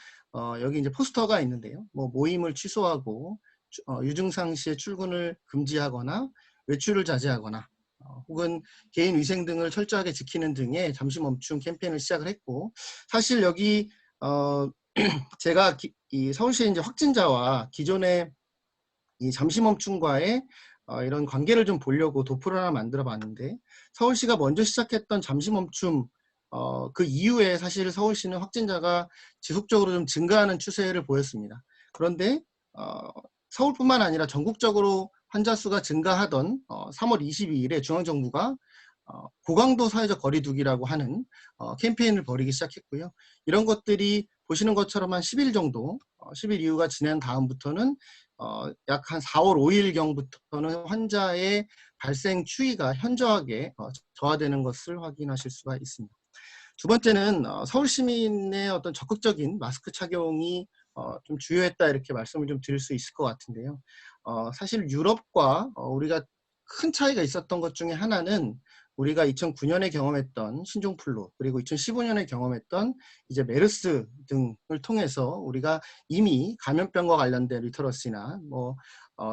여기 이제 포스터가 있는데요. 모임을 취소하고 유증상 시에 출근을 금지하거나 외출을 자제하거나 혹은 개인 위생 등을 철저하게 지키는 등의 잠시 멈춤 캠페인을 시작을 했고, 사실 여기 제가 이 서울시의 이제 확진자와 기존의 이 잠시멈춤과의 이런 관계를 좀 보려고 도표를 하나 만들어 봤는데, 서울시가 먼저 시작했던 잠시멈춤 그 이후에 사실 서울시는 확진자가 지속적으로 좀 증가하는 추세를 보였습니다. 그런데 서울뿐만 아니라 전국적으로 환자 수가 증가하던 3월 22일에 중앙정부가 고강도 사회적 거리두기라고 하는 캠페인을 벌이기 시작했고요. 이런 것들이 보시는 것처럼 한 10일 정도, 10일 이후가 지난 다음부터는 약 한 4월 5일경부터는 환자의 발생 추이가 현저하게 저하되는 것을 확인하실 수가 있습니다. 두 번째는 서울 시민의 어떤 적극적인 마스크 착용이 좀 주요했다, 이렇게 말씀을 좀 드릴 수 있을 것 같은데요. 사실 유럽과 우리가 큰 차이가 있었던 것 중에 하나는, 우리가 2009년에 경험했던 신종플루, 그리고 2015년에 경험했던 이제 메르스 등을 통해서 우리가 이미 감염병과 관련된 리터러시나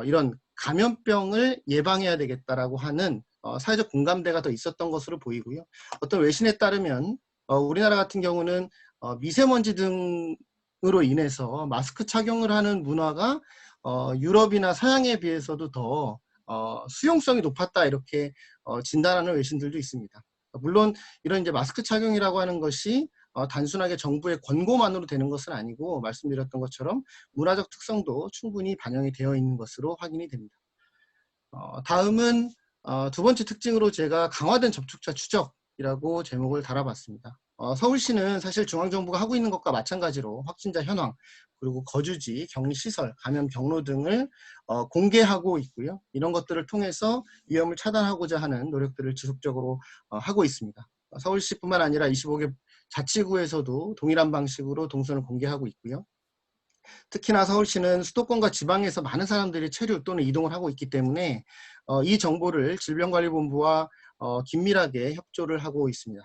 이런 감염병을 예방해야 되겠다라고 하는 사회적 공감대가 더 있었던 것으로 보이고요. 어떤 외신에 따르면 우리나라 같은 경우는 미세먼지 등으로 인해서 마스크 착용을 하는 문화가 유럽이나 서양에 비해서도 더 수용성이 높았다, 이렇게 진단하는 외신들도 있습니다. 물론 이런 이제 마스크 착용이라고 하는 것이 단순하게 정부의 권고만으로 되는 것은 아니고, 말씀드렸던 것처럼 문화적 특성도 충분히 반영이 되어 있는 것으로 확인이 됩니다. 다음은 두 번째 특징으로 제가 강화된 접촉자 추적이라고 제목을 달아봤습니다. 서울시는 사실 중앙정부가 하고 있는 것과 마찬가지로 확진자 현황, 그리고 거주지, 격리시설, 감염 경로 등을 공개하고 있고요. 이런 것들을 통해서 위험을 차단하고자 하는 노력들을 지속적으로 하고 있습니다. 서울시뿐만 아니라 25개 자치구에서도 동일한 방식으로 동선을 공개하고 있고요. 특히나 서울시는 수도권과 지방에서 많은 사람들이 체류 또는 이동을 하고 있기 때문에 이 정보를 질병관리본부와 긴밀하게 협조를 하고 있습니다.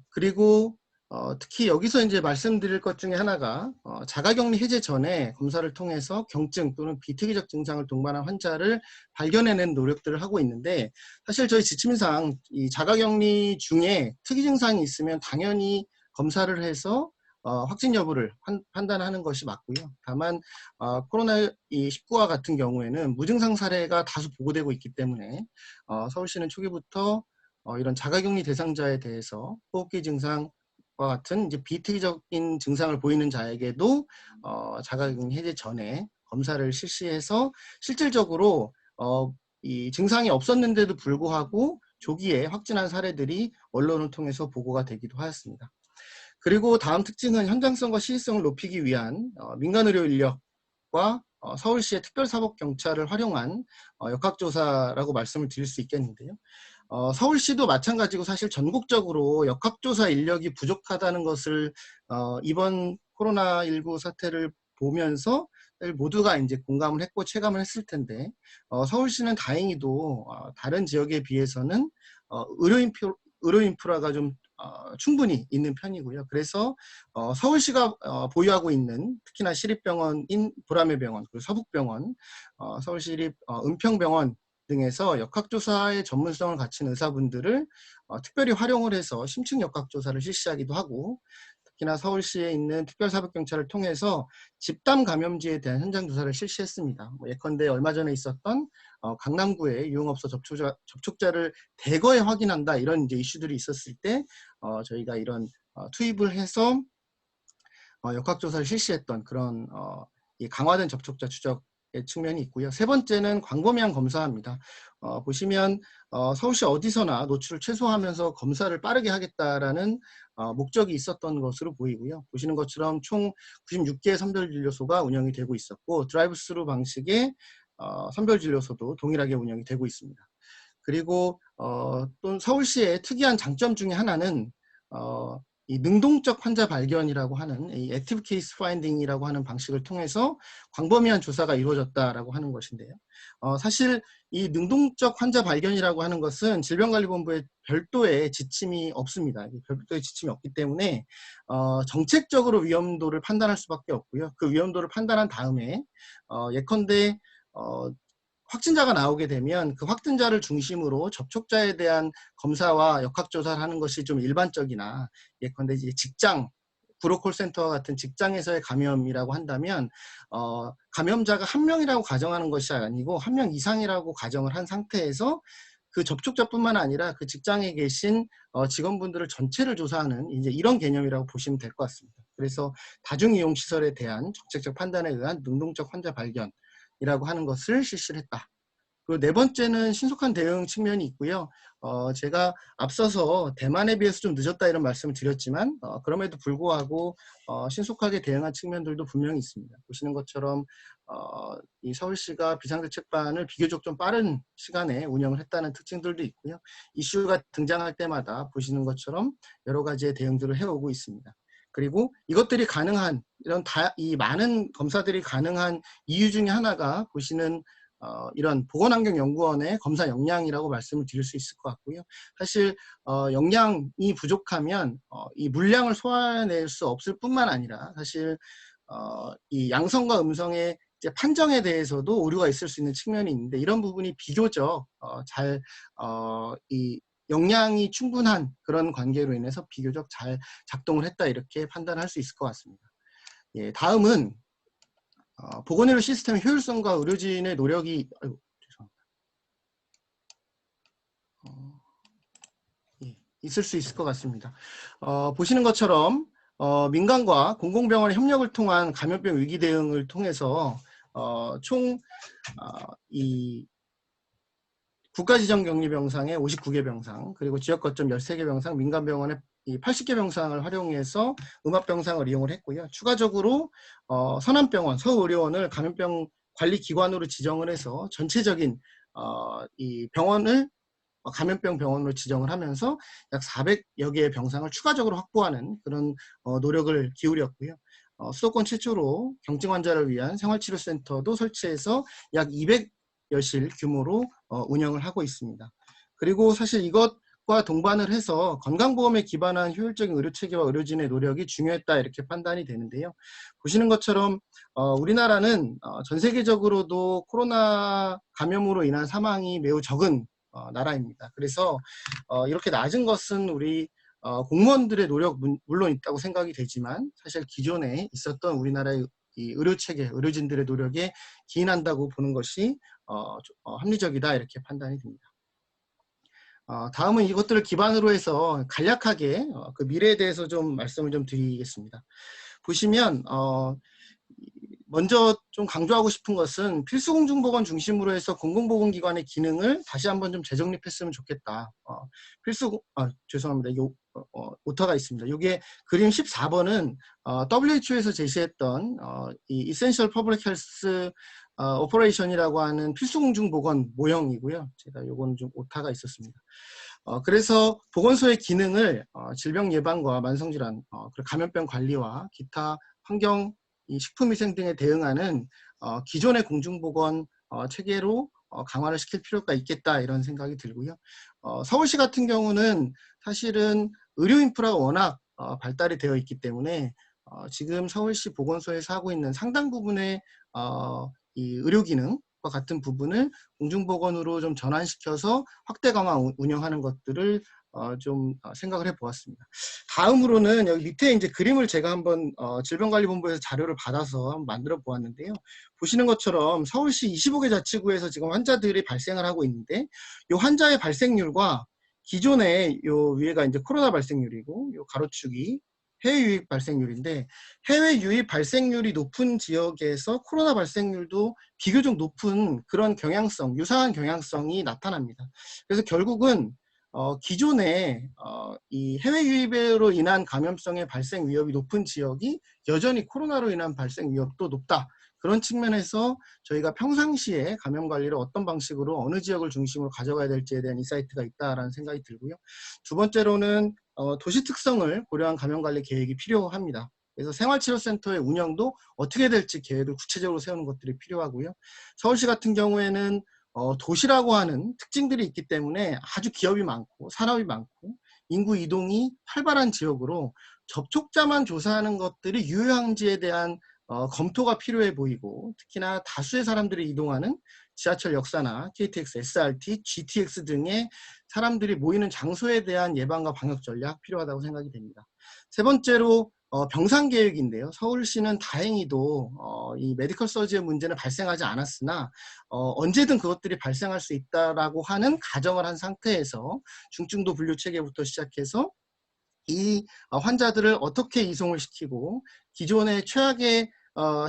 그리고 특히 여기서 이제 말씀드릴 것 중에 하나가 자가격리 해제 전에 검사를 통해서 경증 또는 비특이적 증상을 동반한 환자를 발견해낸 노력들을 하고 있는데, 사실 저희 지침상 이 자가격리 중에 특이 증상이 있으면 당연히 검사를 해서 확진 여부를 판단하는 것이 맞고요. 다만 코로나19와 같은 경우에는 무증상 사례가 다수 보고되고 있기 때문에 서울시는 초기부터 이런 자가격리 대상자에 대해서 호흡기 증상과 같은 이제 비특이적인 증상을 보이는 자에게도 자가격리 해제 전에 검사를 실시해서 실질적으로 이 증상이 없었는데도 불구하고 조기에 확진한 사례들이 언론을 통해서 보고가 되기도 하였습니다. 그리고 다음 특징은 현장성과 시의성을 높이기 위한 민간의료 인력과 서울시의 특별사법경찰을 활용한 역학조사라고 말씀을 드릴 수 있겠는데요. 서울시도 마찬가지고 사실 전국적으로 역학조사 인력이 부족하다는 것을 이번 코로나19 사태를 보면서 모두가 이제 공감을 했고 체감을 했을 텐데, 서울시는 다행히도 다른 지역에 비해서는 의료 인프라가 좀 충분히 있는 편이고요. 그래서 서울시가 보유하고 있는 특히나 시립병원인 보라매병원, 그리고 서북병원, 서울시립 은평병원 등에서 역학조사의 전문성을 갖춘 의사분들을 특별히 활용을 해서 심층 역학조사를 실시하기도 하고, 특히나 서울시에 있는 특별사법경찰을 통해서 집단 감염지에 대한 현장 조사를 실시했습니다. 예컨대 얼마 전에 있었던 강남구의 유흥업소 접촉자를 대거에 확인한다, 이런 이제 이슈들이 있었을 때 저희가 이런 투입을 해서 역학조사를 실시했던 그런 강화된 접촉자 추적의 측면이 있고요. 세 번째는 광범위한 검사입니다. 보시면 서울시 어디서나 노출을 최소화하면서 검사를 빠르게 하겠다라는 목적이 있었던 것으로 보이고요. 보시는 것처럼 총 96개의 선별진료소가 운영이 되고 있었고, 드라이브스루 방식의 선별진료소도 동일하게 운영이 되고 있습니다. 그리고 또 서울시의 특이한 장점 중에 하나는 이 능동적 환자 발견이라고 하는 이 액티브 케이스 파인딩이라고 하는 방식을 통해서 광범위한 조사가 이루어졌다라고 하는 것인데요. 사실 이 능동적 환자 발견이라고 하는 것은 질병관리본부에 별도의 지침이 없습니다. 별도의 지침이 없기 때문에 정책적으로 위험도를 판단할 수밖에 없고요. 그 위험도를 판단한 다음에 예컨대 확진자가 나오게 되면 그 확진자를 중심으로 접촉자에 대한 검사와 역학조사를 하는 것이 좀 일반적이나, 예컨대 이제 직장 구로 콜센터와 같은 직장에서의 감염이라고 한다면 감염자가 1명이라고 가정하는 것이 아니고 1명 이상이라고 가정을 한 상태에서 그 접촉자뿐만 아니라 그 직장에 계신 직원분들을 전체를 조사하는 이제 이런 개념이라고 보시면 될 것 같습니다. 그래서 다중이용시설에 대한 적극적 판단에 의한 능동적 환자 발견이라고 하는 것을 실시를 했다. 그리고 네 번째는 신속한 대응 측면이 있고요. 제가 앞서서 대만에 비해서 좀 늦었다 이런 말씀을 드렸지만 그럼에도 불구하고 신속하게 대응한 측면들도 분명히 있습니다. 보시는 것처럼 이 서울시가 비상대책반을 비교적 좀 빠른 시간에 운영을 했다는 특징들도 있고요. 이슈가 등장할 때마다 보시는 것처럼 여러 가지의 대응들을 해오고 있습니다. 그리고 이것들이 가능한 이 많은 검사들이 가능한 이유 중에 하나가 보시는 이런 보건환경연구원의 검사 역량이라고 말씀을 드릴 수 있을 것 같고요. 사실 역량이 부족하면 이 물량을 소화해낼 수 없을 뿐만 아니라 사실 이 양성과 음성의 이제 판정에 대해서도 오류가 있을 수 있는 측면이 있는데 이런 부분이 비교적 이 역량이 충분한 그런 관계로 인해서 비교적 잘 작동을 했다 이렇게 판단할 수 있을 것 같습니다. 예, 다음은 보건의료 시스템의 효율성과 의료진의 노력이 있을 수 있을 것 같습니다. 보시는 것처럼 민간과 공공병원의 협력을 통한 감염병 위기 대응을 통해서 총 이 국가지정격리병상의 59개 병상, 그리고 지역거점 13개 병상, 민간병원의 80개 병상을 활용해서 음압병상을 이용을 했고요. 추가적으로 서남병원, 서울의료원을 감염병 관리기관으로 지정을 해서 전체적인 이 병원을 감염병 병원으로 지정을 하면서 약 400여 개의 병상을 추가적으로 확보하는 그런 노력을 기울였고요. 수도권 최초로 경증 환자를 위한 생활치료센터도 설치해서 약 200여실 규모로 운영을 하고 있습니다. 그리고 사실 이것과 동반을 해서 건강보험에 기반한 효율적인 의료체계와 의료진의 노력이 중요했다 이렇게 판단이 되는데요. 보시는 것처럼 우리나라는 전 세계적으로도 코로나 감염으로 인한 사망이 매우 적은 나라입니다. 그래서 이렇게 낮은 것은 우리 공무원들의 노력 물론 있다고 생각이 되지만 사실 기존에 있었던 우리나라의 이 의료체계, 의료진들의 노력에 기인한다고 보는 것이 합리적이다 이렇게 판단이 됩니다. 다음은 이것들을 기반으로 해서 간략하게 그 미래에 대해서 좀 말씀을 좀 드리겠습니다. 보시면 먼저 좀 강조하고 싶은 것은 필수공중보건 중심으로 해서 공공보건기관의 기능을 다시 한번 좀 재정립했으면 좋겠다. 죄송합니다. 이게 오타가 있습니다. 이게 그림 14번은 WHO에서 제시했던 이 Essential Public Health Operation이라고 하는 필수공중보건 모형이고요. 제가 요거는 좀 오타가 있었습니다. 그래서 보건소의 기능을 질병 예방과 만성질환, 감염병 관리와 기타 환경, 이 식품위생 등에 대응하는 기존의 공중보건 체계로 강화를 시킬 필요가 있겠다 이런 생각이 들고요. 서울시 같은 경우는 사실은 의료 인프라가 워낙 발달이 되어 있기 때문에 지금 서울시 보건소에서 하고 있는 상당 부분의 이 의료 기능과 같은 부분을 공중보건으로 좀 전환시켜서 확대 강화 운영하는 것들을 좀 생각을 해보았습니다. 다음으로는 여기 밑에 이제 그림을 제가 한번 질병관리본부에서 자료를 받아서 한번 만들어 보았는데요. 보시는 것처럼 서울시 25개 자치구에서 지금 환자들이 발생을 하고 있는데 이 환자의 발생률과 기존의 요 위에가 이제 코로나 발생률이고 요 가로축이 해외 유입 발생률인데 해외 유입 발생률이 높은 지역에서 코로나 발생률도 비교적 높은 그런 경향성, 유사한 경향성이 나타납니다. 그래서 결국은 기존에 이 해외 유입으로 인한 감염성의 발생 위협이 높은 지역이 여전히 코로나로 인한 발생 위협도 높다. 그런 측면에서 저희가 평상시에 감염 관리를 어떤 방식으로 어느 지역을 중심으로 가져가야 될지에 대한 인사이트가 있다라는 생각이 들고요. 두 번째로는 도시 특성을 고려한 감염 관리 계획이 필요합니다. 그래서 생활치료센터의 운영도 어떻게 될지 계획을 구체적으로 세우는 것들이 필요하고요. 서울시 같은 경우에는 도시라고 하는 특징들이 있기 때문에 아주 기업이 많고 산업이 많고 인구 이동이 활발한 지역으로 접촉자만 조사하는 것들이 유효한지에 대한 검토가 필요해 보이고 특히나 다수의 사람들이 이동하는 지하철 역사나 KTX, SRT, GTX 등의 사람들이 모이는 장소에 대한 예방과 방역 전략 필요하다고 생각이 됩니다. 세 번째로 병상 계획인데요. 서울시는 다행히도 이 메디컬 서지의 문제는 발생하지 않았으나 언제든 그것들이 발생할 수 있다라고 하는 가정을 한 상태에서 중증도 분류 체계부터 시작해서 이 환자들을 어떻게 이송을 시키고 기존의 최악의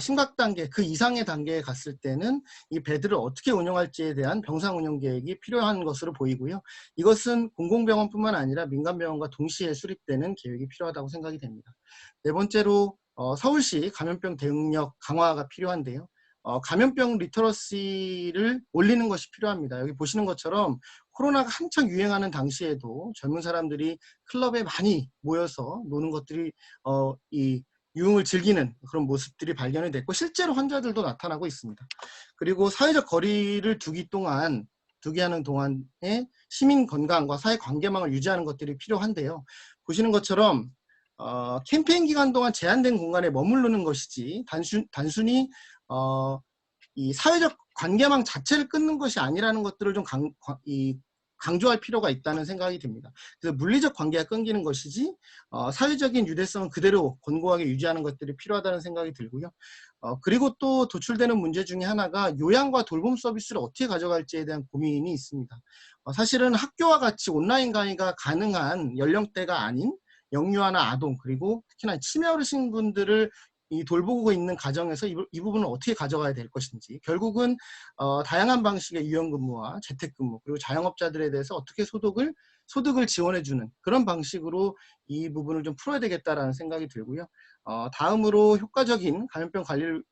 심각 단계 그 이상의 단계에 갔을 때는 이 베드를 어떻게 운영할지에 대한 병상 운영 계획이 필요한 것으로 보이고요. 이것은 공공병원뿐만 아니라 민간병원과 동시에 수립되는 계획이 필요하다고 생각이 됩니다. 네 번째로 서울시 감염병 대응력 강화가 필요한데요. 감염병 리터러시를 올리는 것이 필요합니다. 여기 보시는 것처럼 코로나가 한창 유행하는 당시에도 젊은 사람들이 클럽에 많이 모여서 노는 것들이 이 유흥을 즐기는 그런 모습들이 발견이 됐고 실제로 환자들도 나타나고 있습니다. 그리고 사회적 거리를 두기 하는 동안에 시민 건강과 사회 관계망을 유지하는 것들이 필요한데요. 보시는 것처럼 캠페인 기간 동안 제한된 공간에 머무르는 것이지 단순히 이 사회적 관계망 자체를 끊는 것이 아니라는 것들을 좀 강조할 필요가 있다는 생각이 듭니다. 그래서 물리적 관계가 끊기는 것이지 사회적인 유대성은 그대로 권고하게 유지하는 것들이 필요하다는 생각이 들고요. 그리고 또 도출되는 문제 중에 하나가 요양과 돌봄 서비스를 어떻게 가져갈지에 대한 고민이 있습니다. 사실은 학교와 같이 온라인 강의가 가능한 연령대가 아닌 영유아나 아동 그리고 특히나 치매 어르신분들을 이 돌보고 있는 가정에서 이 부분을 어떻게 가져가야 될 것인지 결국은 다양한 방식의 유연근무와 재택근무 그리고 자영업자들에 대해서 어떻게 소득을 지원해주는 그런 방식으로 이 부분을 좀 풀어야 되겠다라는 생각이 들고요. 다음으로 효과적인 감염병 관리를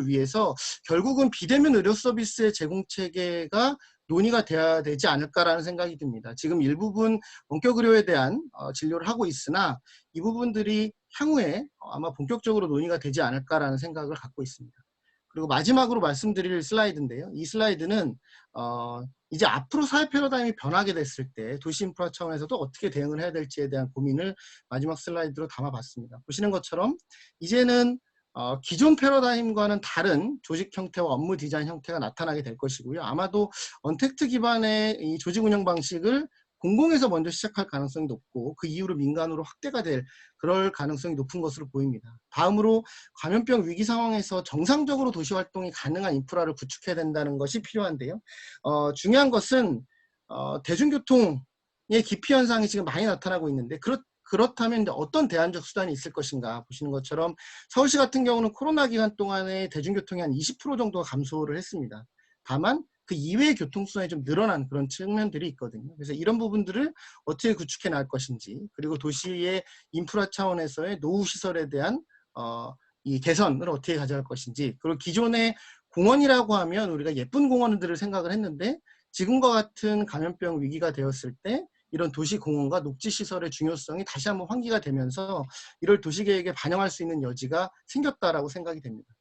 위해서 결국은 비대면 의료 서비스의 제공 체계가 논의가 돼야 되지 않을까라는 생각이 듭니다. 지금 일부분 원격 의료에 대한 진료를 하고 있으나 이 부분들이 향후에 아마 본격적으로 논의가 되지 않을까라는 생각을 갖고 있습니다. 그리고 마지막으로 말씀드릴 슬라이드인데요. 이 슬라이드는 이제 앞으로 사회 패러다임이 변하게 됐을 때 도시 인프라 차원에서도 어떻게 대응을 해야 될지에 대한 고민을 마지막 슬라이드로 담아봤습니다. 보시는 것처럼 이제는 기존 패러다임과는 다른 조직 형태와 업무 디자인 형태가 나타나게 될 것이고요. 아마도 언택트 기반의 이 조직 운영 방식을 공공에서 먼저 시작할 가능성이 높고 그 이후로 민간으로 확대가 될 그럴 가능성이 높은 것으로 보입니다. 다음으로 감염병 위기 상황에서 정상적으로 도시 활동이 가능한 인프라를 구축해야 된다는 것이 필요한데요. 중요한 것은 대중교통의 기피 현상이 지금 많이 나타나고 있는데 그렇다면 어떤 대안적 수단이 있을 것인가 보시는 것처럼 서울시 같은 경우는 코로나 기간 동안에 대중교통이 한 20% 정도가 감소를 했습니다. 다만 그 이외의 교통수단이 좀 늘어난 그런 측면들이 있거든요. 그래서 이런 부분들을 어떻게 구축해 나갈 것인지 그리고 도시의 인프라 차원에서의 노후시설에 대한 이 개선을 어떻게 가져갈 것인지 그리고 기존의 공원이라고 하면 우리가 예쁜 공원들을 생각을 했는데 지금과 같은 감염병 위기가 되었을 때 이런 도시공원과 녹지시설의 중요성이 다시 한번 환기가 되면서 이를 도시계획에 반영할 수 있는 여지가 생겼다라고 생각이 됩니다.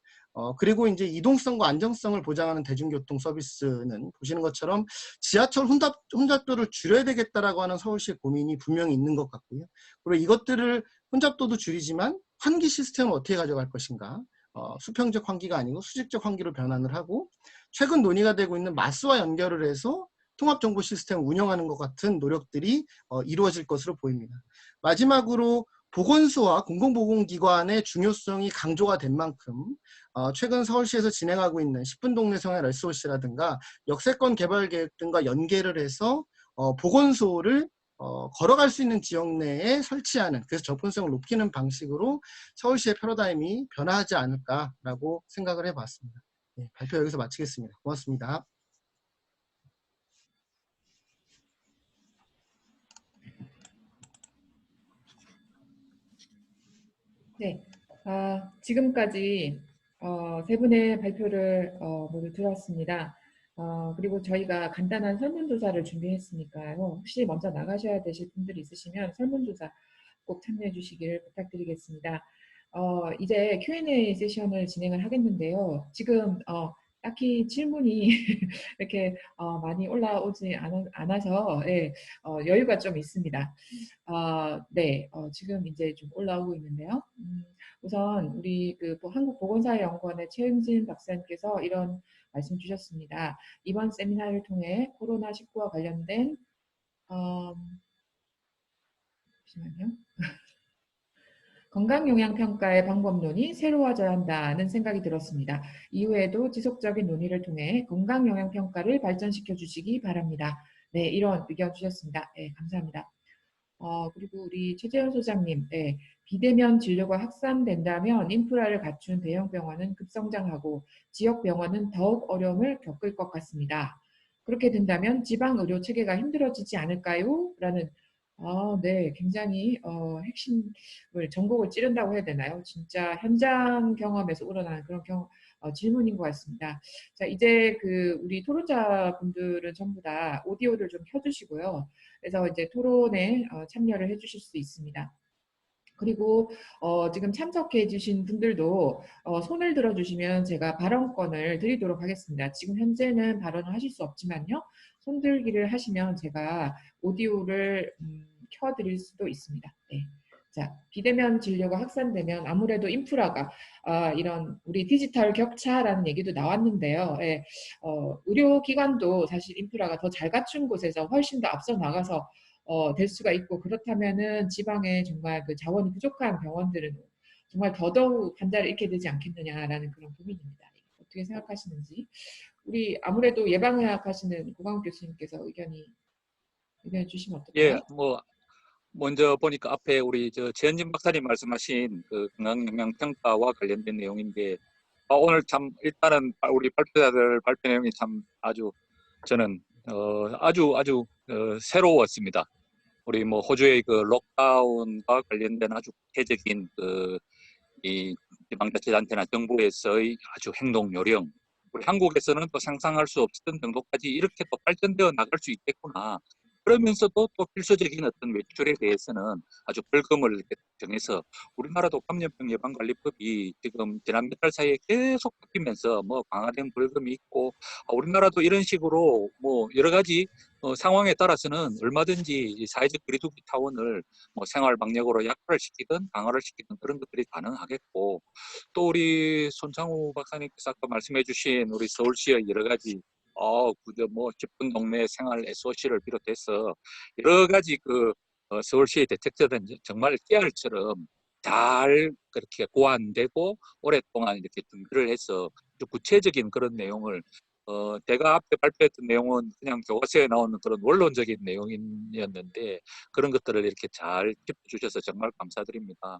그리고 이제 이동성과 안정성을 보장하는 대중교통 서비스는 보시는 것처럼 지하철 혼잡도를 줄여야 되겠다라고 하는 서울시의 고민이 분명히 있는 것 같고요. 그리고 이것들을 혼잡도도 줄이지만 환기 시스템을 어떻게 가져갈 것인가. 수평적 환기가 아니고 수직적 환기로 변환을 하고 최근 논의가 되고 있는 마스와 연결을 해서 통합정보 시스템을 운영하는 것 같은 노력들이 이루어질 것으로 보입니다. 마지막으로 보건소와 공공보건기관의 중요성이 강조가 된 만큼 최근 서울시에서 진행하고 있는 10분 동네 생활 SOC라든가 역세권 개발 계획 등과 연계를 해서 보건소를 걸어갈 수 있는 지역 내에 설치하는 그래서 접근성을 높이는 방식으로 서울시의 패러다임이 변화하지 않을까라고 생각을 해봤습니다. 네, 발표 여기서 마치겠습니다. 고맙습니다. 네, 지금까지 세 분의 발표를 모두 들었습니다. 그리고 저희가 간단한 설문조사를 준비했으니까요. 혹시 먼저 나가셔야 되실 분들이 있으시면 설문조사 꼭 참여해 주시길 부탁드리겠습니다. 이제 Q&A 세션을 진행을 하겠는데요. 지금 딱히 질문이 이렇게 많이 올라오지 않아서 예, 여유가 좀 있습니다. 네, 지금 이제 좀 올라오고 있는데요. 우선 우리 한국보건사회연구원의 최은진 박사님께서 이런 말씀 주셨습니다. 이번 세미나를 통해 코로나19와 관련된 잠시만요. 건강영양평가의 방법론이 새로워져야 한다는 생각이 들었습니다. 이후에도 지속적인 논의를 통해 건강영양평가를 발전시켜 주시기 바랍니다. 네, 이런 의견 주셨습니다. 네, 감사합니다. 그리고 우리 최재현 소장님, 네, 비대면 진료가 확산된다면 인프라를 갖춘 대형 병원은 급성장하고 지역 병원은 더욱 어려움을 겪을 것 같습니다. 그렇게 된다면 지방 의료 체계가 힘들어지지 않을까요? 라는 네, 굉장히 핵심을 전곡을 찌른다고 해야 되나요? 진짜 현장 경험에서 우러나는 그런 질문인 것 같습니다. 자, 이제 우리 토론자 분들은 전부 다 오디오를 좀 켜주시고요. 그래서 이제 토론에 참여를 해주실 수 있습니다. 그리고 지금 참석해 주신 분들도 손을 들어주시면 제가 발언권을 드리도록 하겠습니다. 지금 현재는 발언을 하실 수 없지만요. 손들기를 하시면 제가 오디오를 켜드릴 수도 있습니다. 네. 자, 비대면 진료가 확산되면 아무래도 인프라가 이런 우리 디지털 격차라는 얘기도 나왔는데요. 예, 의료기관도 사실 인프라가 더 잘 갖춘 곳에서 훨씬 더 앞서 나가서 될 수가 있고, 그렇다면은 지방에 정말 그 자원이 부족한 병원들은 정말 더더욱 환자를 잃게 되지 않겠느냐라는 그런 고민입니다. 어떻게 생각하시는지. 우리 아무래도 예방의학 하시는 고광욱 교수님께서 의견해 주시면 예, 어떨까요? 뭐 먼저 보니까 앞에 우리 최현진 박사님 말씀하신 그 건강영양평가와 관련된 내용인데, 오늘 참 일단은 우리 발표자들 발표 내용이 참 아주 저는 아주 새로웠습니다. 우리 뭐 호주의 그 록다운과 관련된 아주 구체적인 이 지방자치단체나 정부에서의 아주 행동 요령, 우리 한국에서는 또 상상할 수 없었던 정도까지 이렇게 또 발전되어 나갈 수 있겠구나. 그러면서도 또 필수적인 어떤 외출에 대해서는 아주 벌금을 이렇게 정해서, 우리나라도 감염병 예방관리법이 지금 지난 몇 달 사이에 계속 바뀌면서 뭐 강화된 벌금이 있고, 우리나라도 이런 식으로 뭐 여러 가지 상황에 따라서는 얼마든지 이 사회적 거리두기 타원을 뭐 생활 방역으로 약화를 시키든 강화를 시키든 그런 것들이 가능하겠고, 또 우리 손창우 박사님께서 아까 말씀해주신 우리 서울시의 여러 가지 그저 뭐 집분 동네 생활 SOC를 비롯해서 여러 가지 서울시의 대책들은 정말 깨알처럼 잘 그렇게 고안되고 오랫동안 이렇게 준비를 해서 아주 구체적인 그런 내용을 제가 앞에 발표했던 내용은 그냥 교과서에 나오는 그런 원론적인 내용이었는데, 그런 것들을 이렇게 잘 짚어주셔서 정말 감사드립니다.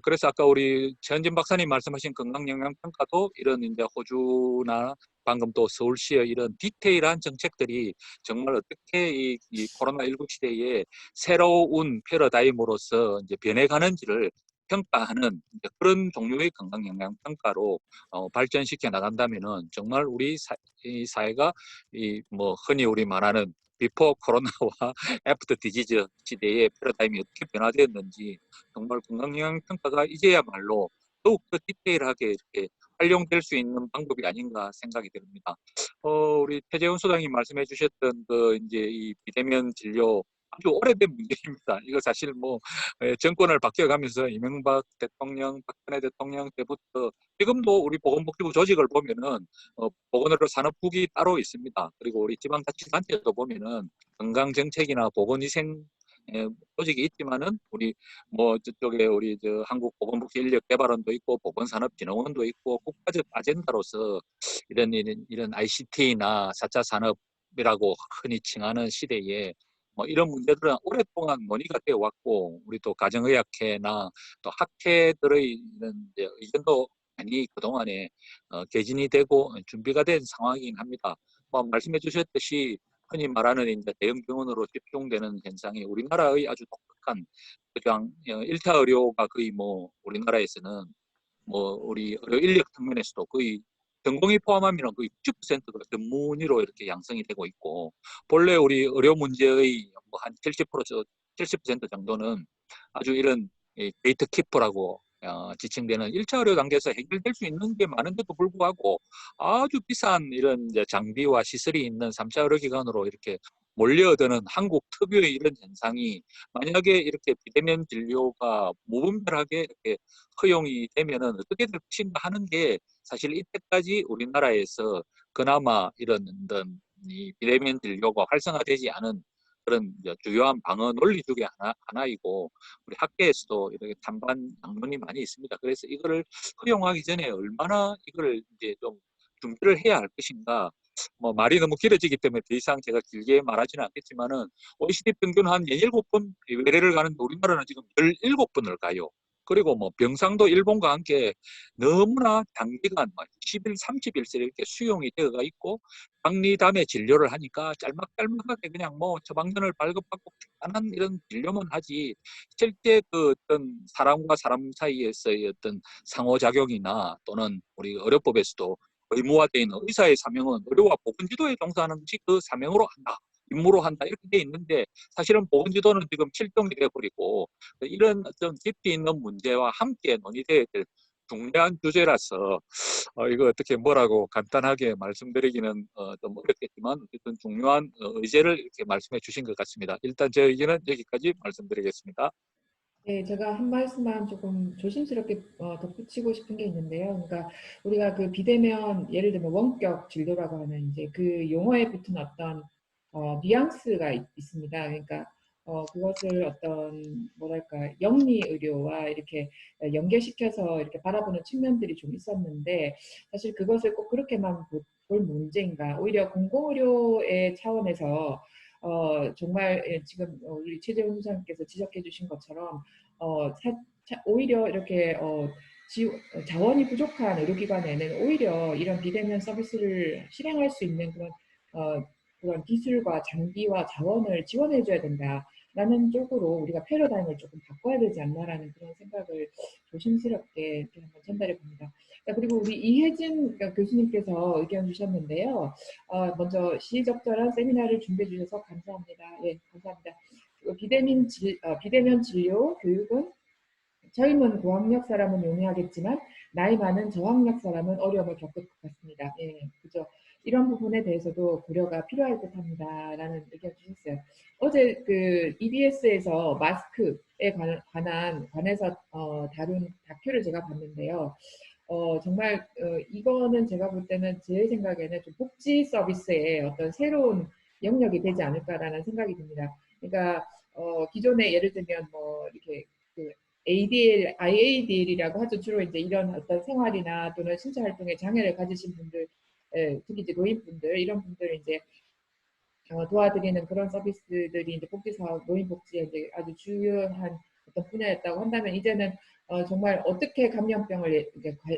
그래서 아까 우리 최현진 박사님 말씀하신 건강영양평가도 이런 이제 호주나 방금 또 서울시의 이런 디테일한 정책들이 정말 어떻게 이 코로나19 시대에 새로운 패러다임으로서 이제 변해가는지를 평가하는 그런 종류의 건강영양평가로 발전시켜 나간다면은 정말 우리 이 사회가 이 뭐 흔히 우리 말하는 비포 코로나와 애프터 디지즈 시대의 패러다임이 어떻게 변화되었는지, 정말 건강영양평가가 이제야말로 더욱더 디테일하게 이렇게 활용될 수 있는 방법이 아닌가 생각이 듭니다. 우리 최재훈 소장님 말씀해 주셨던 이제 이 비대면 진료 아주 오래된 문제입니다. 이거 사실 뭐 정권을 바뀌어가면서 이명박 대통령, 박근혜 대통령 때부터 지금도 우리 보건복지부 조직을 보면은 보건의료 산업국이 따로 있습니다. 그리고 우리 지방자치단체도 보면은 건강정책이나 보건위생 조직이 있지만은 우리 뭐 저쪽에 우리 한국보건복지인력개발원도 있고 보건산업진흥원도 있고 국가적 아젠다로서 이런 ICT나 4차 산업이라고 흔히 칭하는 시대에 뭐 이런 문제들은 오랫동안 논의가 되어 왔고, 우리 또 가정의학회나 또 학회들의 이런 이제 의견도 많이 그동안에 개진이 되고 준비가 된 상황이긴 합니다. 뭐 말씀해 주셨듯이 흔히 말하는 이제 대형 병원으로 집중되는 현상이 우리나라의 아주 독특한 그냥 1차 의료가 거의 뭐 우리나라에서는 뭐 우리 의료 인력 측면에서도 거의 전공의 포함하면 거의 90%가 전문의로 이렇게 양성이 되고 있고, 본래 우리 의료 문제의 뭐한 70% 정도는 아주 이런 게이트 키퍼라고 지칭되는 1차 의료 단계에서 해결될 수 있는 게 많은데도 불구하고 아주 비싼 이런 이제 장비와 시설이 있는 3차 의료기관으로 이렇게 몰려드는 한국 특유의 이런 현상이, 만약에 이렇게 비대면 진료가 무분별하게 이렇게 허용이 되면은 어떻게 될 것인가 하는 게 사실 이때까지 우리나라에서 그나마 이런 이 비대면 진료가 활성화되지 않은 그런 이제 주요한 방어 논리 중에 하나이고 우리 학계에서도 이렇게 찬반 양론이 많이 있습니다. 그래서 이거를 허용하기 전에 얼마나 이걸 이제 좀 준비를 해야 할 것인가. 뭐 말이 너무 길어지기 때문에 더 이상 제가 길게 말하지는 않겠지만은 OECD 평균 한 17번 외래를 가는데 우리나라는 지금 17번을 가요. 그리고 뭐 병상도 일본과 함께 너무나 단기간 20일, 30일째 이렇게 수용이 되어가 있고 박리담에 진료를 하니까 짤막짤막하게 그냥 뭐 처방전을 발급받고 간단한 이런 진료만 하지 실제 그 어떤 사람과 사람 사이에서의 어떤 상호작용이나 또는 우리 의료법에서도 의무화되어 있는 의사의 사명은 의료와 보건지도에 종사하는 것이 그 사명으로 한다. 임무로 한다 이렇게 돼 있는데 사실은 보건지도는 지금 실종이 되어버리고 이런 어떤 깊이 있는 문제와 함께 논의돼야 될 중요한 주제라서 이거 어떻게 뭐라고 간단하게 말씀드리기는 좀 어렵겠지만 어쨌든 중요한 의제를 이렇게 말씀해 주신 것 같습니다. 일단 제 의견은 여기까지 말씀드리겠습니다. 네, 제가 한 말씀만 조금 조심스럽게 덧붙이고 싶은 게 있는데요. 그러니까 우리가 그 비대면 예를 들면 원격 진료라고 하는 이제 그 용어에 붙은 어떤 뉘앙스가 있습니다. 그러니까 그것을 어떤 뭐랄까 영리 의료와 이렇게 연계시켜서 이렇게 바라보는 측면들이 좀 있었는데 사실 그것을 꼭 그렇게만 볼 문제인가? 오히려 공공의료의 차원에서 정말 지금 우리 최재훈 소장님께서 지적해 주신 것처럼 오히려 이렇게 자원이 부족한 의료기관에는 오히려 이런 비대면 서비스를 실행할 수 있는 그런 기술과 장비와 자원을 지원해 줘야 된다라는 쪽으로 우리가 패러다임을 조금 바꿔야 되지 않나라는 그런 생각을 조심스럽게 이렇게 한번 전달해 봅니다. 그리고 우리 이혜진 교수님께서 의견 주셨는데요. 먼저 시적절한 세미나를 준비해 주셔서 감사합니다. 예, 감사합니다. 비대면 진료 교육은 젊은 고학력 사람은 용이하겠지만 나이 많은 저학력 사람은 어려움을 겪을 것 같습니다. 예, 그죠. 이런 부분에 대해서도 고려가 필요할 듯합니다라는 의견 주셨어요. 어제 그 EBS에서 마스크에 관해서 다룬 다큐를 제가 봤는데요. 정말 이거는 제가 볼 때는 제 생각에는 좀 복지 서비스의 어떤 새로운 영역이 되지 않을까라는 생각이 듭니다. 그러니까 기존에 예를 들면 뭐 이렇게 그 ADL, IADL이라고 하죠. 주로 이제 이런 어떤 생활이나 또는 신체 활동에 장애를 가지신 분들, 특히 이제 노인분들 이런 분들 이제 도와드리는 그런 서비스들이 이제 복지사업, 노인복지에 이제 아주 주요한 어떤 분야였다고 한다면 이제는 정말 어떻게 감염병을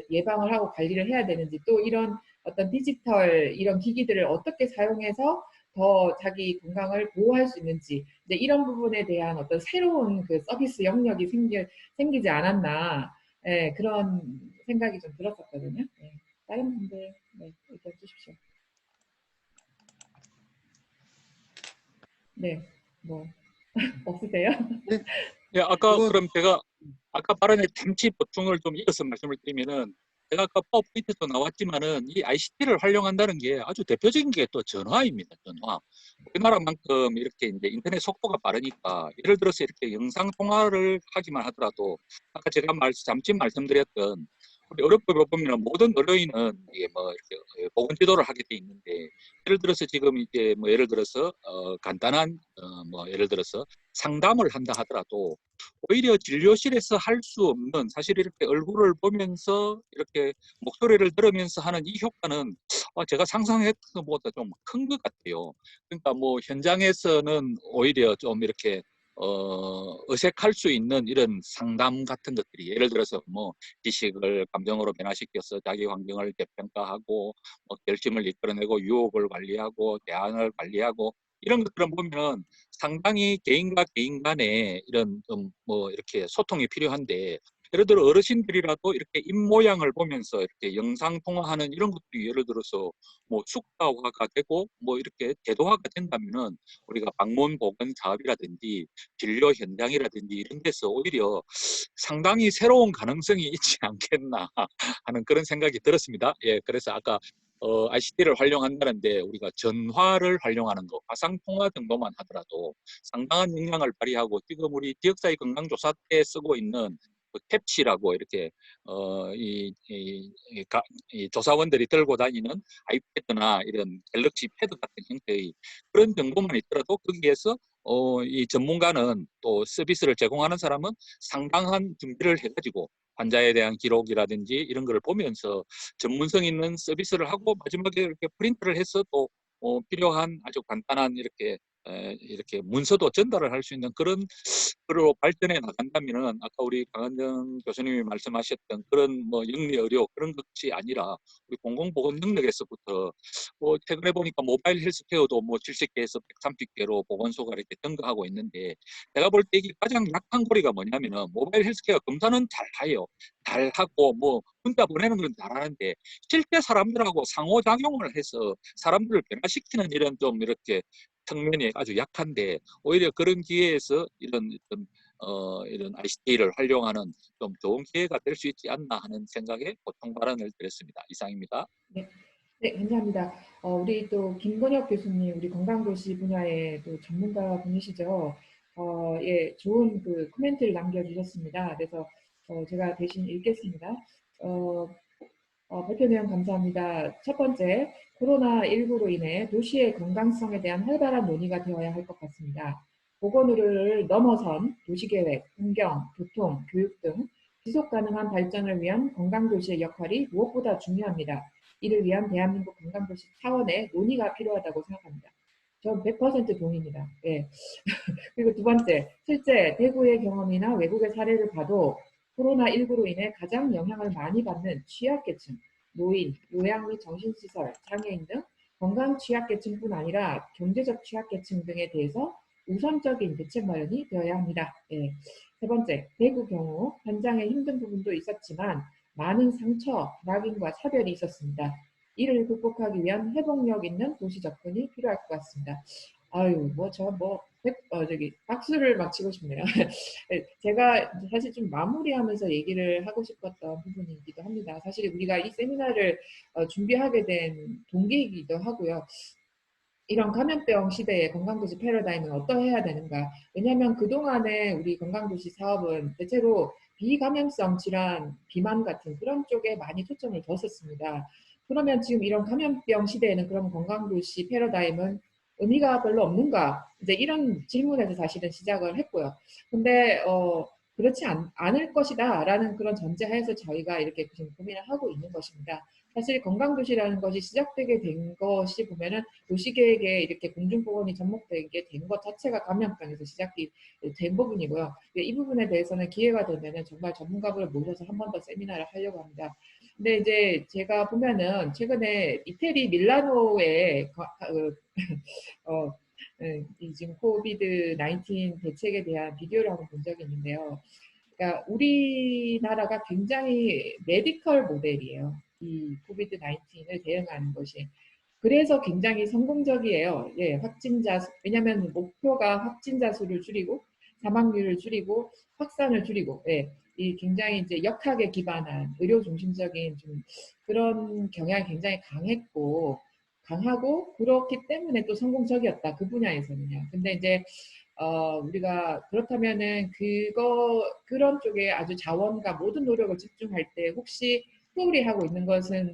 예방을 하고 관리를 해야 되는지 또 이런 어떤 디지털 이런 기기들을 어떻게 사용해서 더 자기 건강을 보호할 수 있는지 이제 이런 부분에 대한 어떤 새로운 그 서비스 영역이 생기지 않았나 그런 생각이 좀 들었었거든요. 다른 분들 의견 주십시오. 네, 뭐 없으세요? 네, 예, 아까 그거 그럼 제가 아까 발언에 잠시 보충을 좀 이어서 말씀을 드리면은 제가 아까 파워포인트도 나왔지만은 이 ICT를 활용한다는 게 아주 대표적인 게 또 전화입니다. 전화. 우리나라만큼 이렇게 이제 인터넷 속도가 빠르니까 예를 들어서 이렇게 영상 통화를 하기만 하더라도 아까 제가 잠시 말씀드렸던 우리 의료법에 보면 모든 의료인은 이게 뭐 이렇게 보건 지도를 하게 돼 있는데 예를 들어서 지금 이제 뭐 예를 들어서 간단한 뭐 예를 들어서 상담을 한다 하더라도 오히려 진료실에서 할 수 없는 사실 이렇게 얼굴을 보면서 이렇게 목소리를 들으면서 하는 이 효과는 제가 상상했던 것보다 좀 큰 것 같아요. 그러니까 뭐 현장에서는 오히려 좀 이렇게 어색할 수 있는 이런 상담 같은 것들이 예를 들어서 뭐 지식을 감정으로 변화시켜서 자기 환경을 재평가하고 뭐 결심을 이끌어내고 유혹을 관리하고 대안을 관리하고 이런 것들은 보면은 상당히 개인과 개인 간에 이런 좀 뭐 이렇게 소통이 필요한데 예를 들어 어르신들이라도 이렇게 입 모양을 보면서 이렇게 영상 통화하는 이런 것들이 예를 들어서 뭐 수가화가 되고 뭐 이렇게 제도화가 된다면은 우리가 방문 보건 사업이라든지 진료 현장이라든지 이런 데서 오히려 상당히 새로운 가능성이 있지 않겠나 하는 그런 생각이 들었습니다. 예, 그래서 아까 ICT를 활용한다는데 우리가 전화를 활용하는 거, 화상통화 정도만 하더라도 상당한 영향을 발휘하고 지금 우리 지역사회 건강조사 때 쓰고 있는 그 탭시라고 이렇게 이 조사원들이 들고 다니는 아이패드나 이런 갤럭시 패드 같은 형태의 그런 정보만 있더라도 거기에서 이 전문가는 또 서비스를 제공하는 사람은 상당한 준비를 해가지고 환자에 대한 기록이라든지 이런 거를 보면서 전문성 있는 서비스를 하고 마지막에 이렇게 프린트를 해서 또 필요한 아주 간단한 이렇게 문서도 전달을 할 수 있는 그런 으로 발전해 나간다면은 아까 우리 강한정 교수님이 말씀하셨던 그런 뭐 영리 의료 그런 것이 아니라 우리 공공보건 능력에서부터 최근에 보니까 모바일 헬스케어도 뭐 70개에서 130개로 보건소가 이렇게 증가하고 있는데 제가 볼 때 이게 가장 약한 고리가 뭐냐면은 모바일 헬스케어 검사는 잘 해요. 잘 하고 뭐 문자 보내는 건 잘하는데 실제 사람들하고 상호작용을 해서 사람들을 변화시키는 이런 좀 이렇게 측면이 아주 약한데 오히려 그런 기회에서 이런 ICT를 활용하는 좀 좋은 기회가 될 수 있지 않나 하는 생각에 보충 발언을 드렸습니다. 이상입니다. 네, 네, 감사합니다. 우리 또 김건혁 교수님, 우리 건강도시 분야의 또 전문가 분이시죠. 예, 좋은 그 코멘트를 남겨주셨습니다. 그래서 제가 대신 읽겠습니다. 발표 내용 감사합니다. 첫 번째, 코로나19로 인해 도시의 건강성에 대한 활발한 논의가 되어야 할 것 같습니다. 보건의료를 넘어선 도시계획, 환경, 교통, 교육 등 지속 가능한 발전을 위한 건강도시의 역할이 무엇보다 중요합니다. 이를 위한 대한민국 건강도시 차원의 논의가 필요하다고 생각합니다. 전 100% 동의입니다. 예. 그리고 두 번째, 실제 대구의 경험이나 외국의 사례를 봐도 코로나19로 인해 가장 영향을 많이 받는 취약계층, 노인, 요양 및 정신시설, 장애인 등 건강 취약계층뿐 아니라 경제적 취약계층 등에 대해서 우선적인 대책 마련이 되어야 합니다. 예. 세 번째, 대구 경우 현장에 힘든 부분도 있었지만 많은 상처, 낙인과 차별이 있었습니다. 이를 극복하기 위한 회복력 있는 도시 접근이 필요할 것 같습니다. 아유, 박수를 막 치고 싶네요. 제가 사실 좀 마무리하면서 얘기를 하고 싶었던 부분이기도 합니다. 사실 우리가 이 세미나를 준비하게 된 동기이기도 하고요. 이런 감염병 시대의 건강도시 패러다임은 어떠해야 되는가. 왜냐하면 그동안에 우리 건강도시 사업은 대체로 비감염성 질환, 비만 같은 그런 쪽에 많이 초점을 뒀었습니다. 그러면 지금 이런 감염병 시대에는 그럼 건강도시 패러다임은 의미가 별로 없는가? 이제 이런 질문에서 사실은 시작을 했고요. 근데 그렇지 않을 것이다 라는 그런 전제하에서 저희가 이렇게 지금 고민을 하고 있는 것입니다. 사실 건강도시라는 것이 시작되게 된 것이 보면은 도시계획에 이렇게 공중보건이 접목되게 된 것 자체가 감염병에서 시작이 된 부분이고요. 이 부분에 대해서는 기회가 되면은 정말 전문가분을 모셔서 한 번 더 세미나를 하려고 합니다. 근데 이제 제가 보면은 최근에 이태리 밀라노의 이 지금 코비드 19 대책에 대한 비디오를 한번 본 적이 있는데요. 그러니까 우리나라가 굉장히 메디컬 모델이에요. 이 코비드 19을 대응하는 것이. 그래서 굉장히 성공적이에요. 예, 확진자 수, 왜냐하면 목표가 확진자 수를 줄이고 사망률을 줄이고 확산을 줄이고, 예, 이 굉장히 이제 역학에 기반한 의료 중심적인 좀 그런 경향이 굉장히 강하고 그렇기 때문에 또 성공적이었다 그 분야에서는요. 근데 이제 우리가 그렇다면은 그런 쪽에 아주 자원과 모든 노력을 집중할 때 혹시 소홀히 하고 있는 것은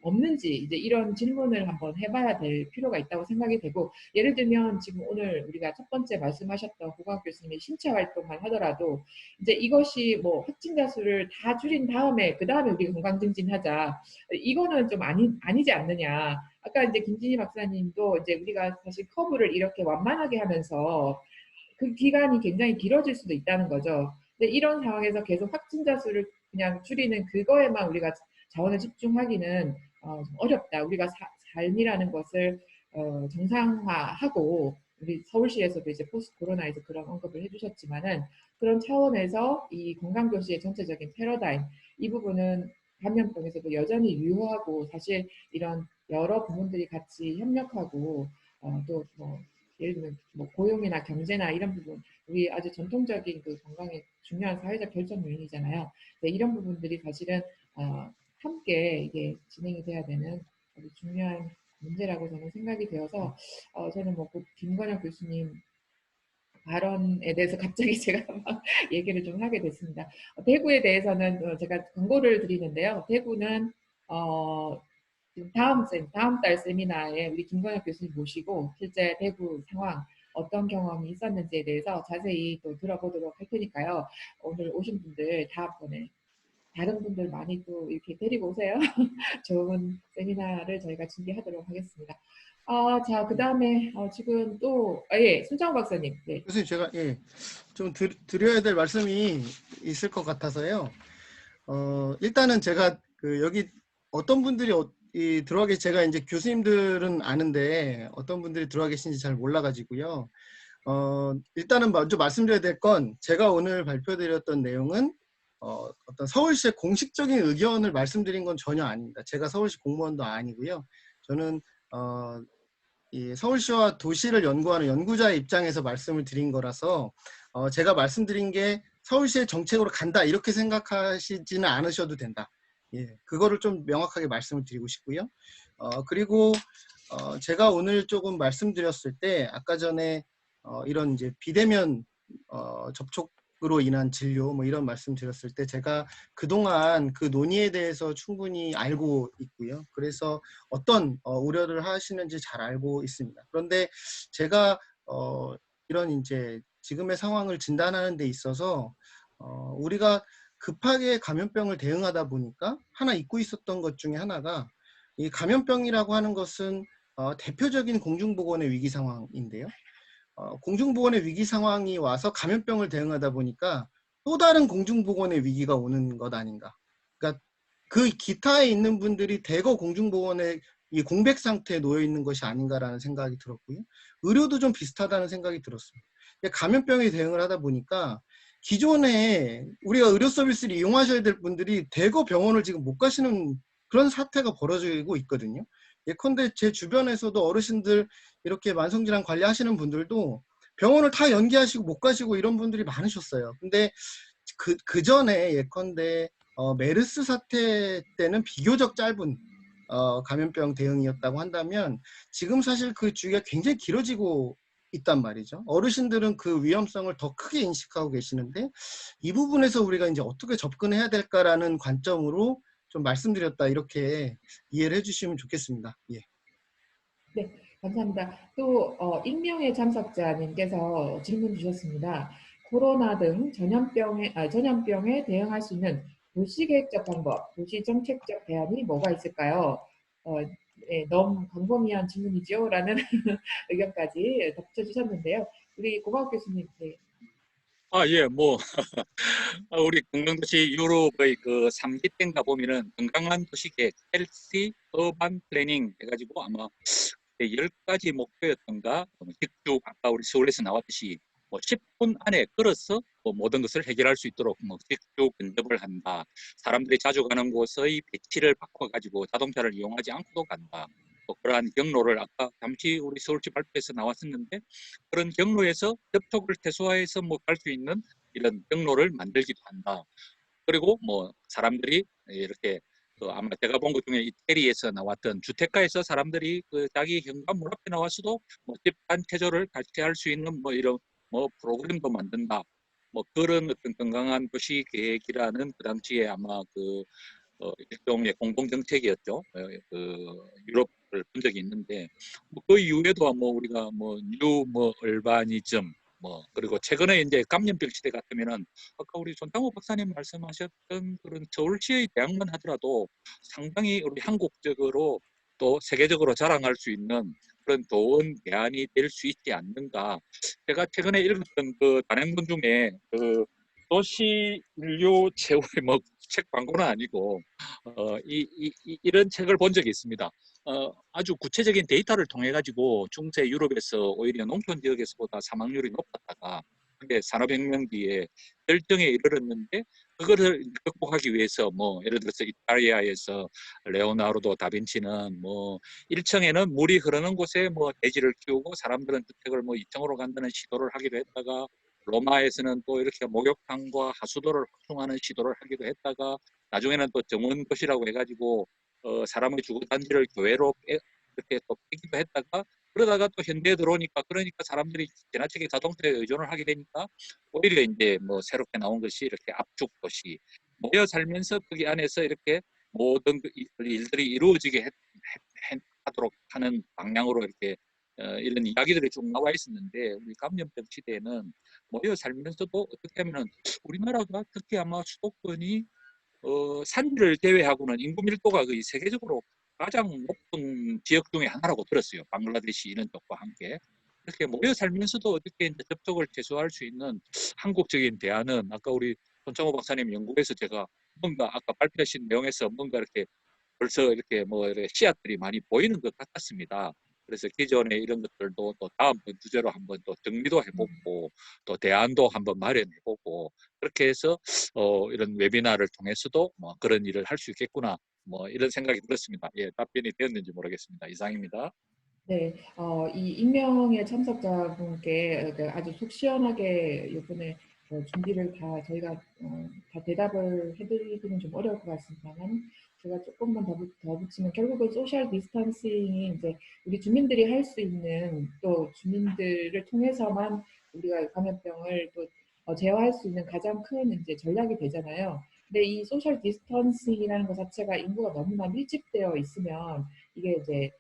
없는지 이제 이런 질문을 한번 해봐야 될 필요가 있다고 생각이 되고, 예를 들면 지금 오늘 우리가 첫 번째 말씀하셨던 고광 교수님이 신체 활동만 하더라도 이제 이것이 뭐 확진자 수를 다 줄인 다음에 그 다음에 우리가 건강 증진하자, 이거는 좀 아니지 않느냐. 아까 이제 김진희 박사님도 이제 우리가 사실 커브를 이렇게 완만하게 하면서 그 기간이 굉장히 길어질 수도 있다는 거죠. 근데 이런 상황에서 계속 확진자 수를 그냥 줄이는 그거에만 우리가 자원을 집중하기는 좀 어렵다. 우리가 삶이라는 것을 정상화하고, 우리 서울시에서도 이제 포스트 코로나에서 그런 언급을 해주셨지만은 그런 차원에서 이 건강도시의 전체적인 패러다임, 이 부분은 감염병에서도 여전히 유효하고, 사실 이런 여러 부분들이 같이 협력하고 또 뭐 예를 들면 뭐 고용이나 경제나 이런 부분, 우리 아주 전통적인 그 건강의 중요한 사회적 결정 요인이잖아요. 네, 이런 부분들이 사실은 함께 이게 진행이 돼야 되는 아주 중요한 문제라고 저는 생각이 되어서 저는 뭐 김건영 교수님 발언에 대해서 갑자기 제가 막 얘기를 좀 하게 됐습니다. 대구에 대해서는 제가 권고를 드리는데요. 대구는 지금 다음 달 세미나에 우리 김건혁 교수님 모시고 실제 대구 상황 어떤 경험이 있었는지에 대해서 자세히 또 들어보도록 할 테니까요. 오늘 오신 분들 다음번에 다른 분들 많이 또 이렇게 데리고 오세요. 좋은 세미나를 저희가 준비하도록 하겠습니다. 자, 그다음에 지금 또 예, 손창호 박사님. 네. 교수님 제가 좀 드려야 될 말씀이 있을 것 같아서요. 일단은 제가 여기 어떤 분들이 들어와 계시 제가 이제 교수님들은 아는데 어떤 분들이 들어와 계신지 잘 몰라가지고요. 일단은 먼저 말씀드려야 될 건 제가 오늘 발표드렸던 내용은 어떤 서울시의 공식적인 의견을 말씀드린 건 전혀 아닙니다. 제가 서울시 공무원도 아니고요. 저는 이 서울시와 도시를 연구하는 연구자의 입장에서 말씀을 드린 거라서 제가 말씀드린 게 서울시의 정책으로 간다 이렇게 생각하시지는 않으셔도 된다. 예, 그거를 좀 명확하게 말씀을 드리고 싶고요. 그리고 제가 오늘 조금 말씀드렸을 때 아까 전에 이런 이제 비대면 접촉으로 인한 진료 뭐 이런 말씀 드렸을 때 제가 그동안 그 논의에 대해서 충분히 알고 있고요. 그래서 어떤 우려를 하시는지 잘 알고 있습니다. 그런데 제가 이런 이제 지금의 상황을 진단하는 데 있어서 우리가 급하게 감염병을 대응하다 보니까 하나 잊고 있었던 것 중에 하나가 이 감염병이라고 하는 것은 대표적인 공중보건의 위기 상황인데요. 공중보건의 위기 상황이 와서 감염병을 대응하다 보니까 또 다른 공중보건의 위기가 오는 것 아닌가. 그러니까 그 기타에 있는 분들이 대거 공중보건의 이 공백 상태에 놓여 있는 것이 아닌가라는 생각이 들었고요. 의료도 좀 비슷하다는 생각이 들었습니다. 감염병에 대응을 하다 보니까 기존에 우리가 의료 서비스를 이용하셔야 될 분들이 대거 병원을 지금 못 가시는 그런 사태가 벌어지고 있거든요. 예컨대 제 주변에서도 어르신들 이렇게 만성질환 관리하시는 분들도 병원을 다 연기하시고 못 가시고 이런 분들이 많으셨어요. 근데 그 전에 예컨대 메르스 사태 때는 비교적 짧은 감염병 대응이었다고 한다면 지금 사실 그 주기가 굉장히 길어지고 있단 말이죠. 어르신들은 그 위험성을 더 크게 인식하고 계시는데 이 부분에서 우리가 이제 어떻게 접근해야 될까라는 관점으로 좀 말씀드렸다 이렇게 이해를 해주시면 좋겠습니다. 예. 네, 감사합니다. 또 익명의 참석자님께서 질문 주셨습니다. 코로나 등 전염병에 대응할 수 있는 도시계획적 방법, 도시정책적 대안이 뭐가 있을까요? 네, 너무 광범위한 질문이죠? 라는 의견까지 덧붙여주셨는데요. 우리 고박 교수님. 네. 예, 뭐 우리 건강도시 유럽의 그 3기 때인가 보면은 건강한 도시계획, 헬시 어반 플래닝 해가지고 아마 10가지 목표였던가, 직주 아까 우리 서울에서 나왔듯이 뭐 10분 안에 걸어서 뭐 모든 것을 해결할 수 있도록 뭐 직주 근접을 한다. 사람들이 자주 가는 곳의 배치를 바꿔가지고 자동차를 이용하지 않고도 간다. 뭐 그러한 경로를 아까 잠시 우리 서울시 발표에서 나왔었는데 그런 경로에서 접촉을 최소화해서 뭐 갈 수 있는 이런 경로를 만들기도 한다. 그리고 뭐 사람들이 이렇게 아마 제가 본 것 중에 이태리에서 나왔던 주택가에서 사람들이 그 자기 현관문 앞에 나와서도 뭐 집단 체조를 같이 할 수 있는 뭐 이런 뭐 프로그램도 만든다. 뭐 그런 어떤 건강한 도시 계획이라는 그 당시에 아마 그 일종의 공동 정책이었죠. 그 유럽을 본 적이 있는데 뭐그 이후에도 뭐 우리가 뭐 얼바니즘 뭐 그리고 최근에 이제 감염병 시대 같으면은 아까 우리 손창호 박사님 말씀하셨던 그런 서울시의 대학만 하더라도 상당히 우리 한국적으로 또 세계적으로 자랑할 수 있는 그런 좋은 대안이 될 수 있지 않는가. 제가 최근에 읽었던 그 단행본 중에 그 도시 인류 최후의 뭐 책 광고는 아니고 이런 책을 본 적이 있습니다. 아주 구체적인 데이터를 통해 가지고 중세 유럽에서 오히려 농촌 지역에서보다 사망률이 높았다가 근데 산업혁명 뒤에 절정에 이르렀는데 그거를 극복하기 위해서 뭐 예를 들어서 이탈리아에서 레오나르도 다빈치는 뭐 1층에는 물이 흐르는 곳에 뭐 돼지를 키우고 사람들은 주택을 뭐 2층으로 간다는 시도를 하기도 했다가 로마에서는 또 이렇게 목욕탕과 하수도를 확충하는 시도를 하기도 했다가 나중에는 또 정원도시라고 해가지고 사람의 주거 단지를 교회로 이렇게 또 빼기도 했다가 그러다가 또 현대에 들어오니까 그러니까 사람들이 지나치게 자동차에 의존을 하게 되니까 오히려 이제 뭐 새롭게 나온 것이 이렇게 압축 도시 모여 살면서 거기 안에서 이렇게 모든 일들이 이루어지게 하도록 하는 방향으로 이렇게 이런 이야기들이 쭉 나와 있었는데 우리 감염병 시대에는 모여 살면서도 어떻게 하면은 우리나라가 특히 아마 수도권이 산지를 제외하고는 인구 밀도가 거의 세계적으로 가장 높은 지역 중에 하나라고 들었어요. 방글라데시 이런 쪽과 함께. 이렇게 모여 살면서도 어떻게 이제 접촉을 최소화할 수 있는 한국적인 대안은 아까 우리 손창호 박사님 연구에서 제가 뭔가 아까 발표하신 내용에서 뭔가 이렇게 벌써 이렇게 뭐 이렇게 씨앗들이 많이 보이는 것 같았습니다. 그래서 기존의 이런 것들도 또 다음번 주제로 한번 또 정리도 해보고 또 대안도 한번 마련해보고 그렇게 해서 이런 웨비나를 통해서도 뭐 그런 일을 할 수 있겠구나 뭐 이런 생각이 들었습니다. 예, 답변이 되었는지 모르겠습니다. 이상입니다. 네, 이 익명의 참석자분께 그 아주 속 시원하게 이번에 준비를 다 저희가 다 대답을 해드리기는 좀 어려울 것 같습니다만 제가 조금만 더 붙이면 결국은 소셜 디스턴싱이 이제 우리 주민들이 할 수 있는 또 주민들을 통해서만 우리가 감염병을 또 제어할 수 있는 가장 큰 이제 전략이 되잖아요. 근데 이 소셜 디스턴싱이라는 것 자체가 인구가 너무나 밀집되어 있으면 이게 이제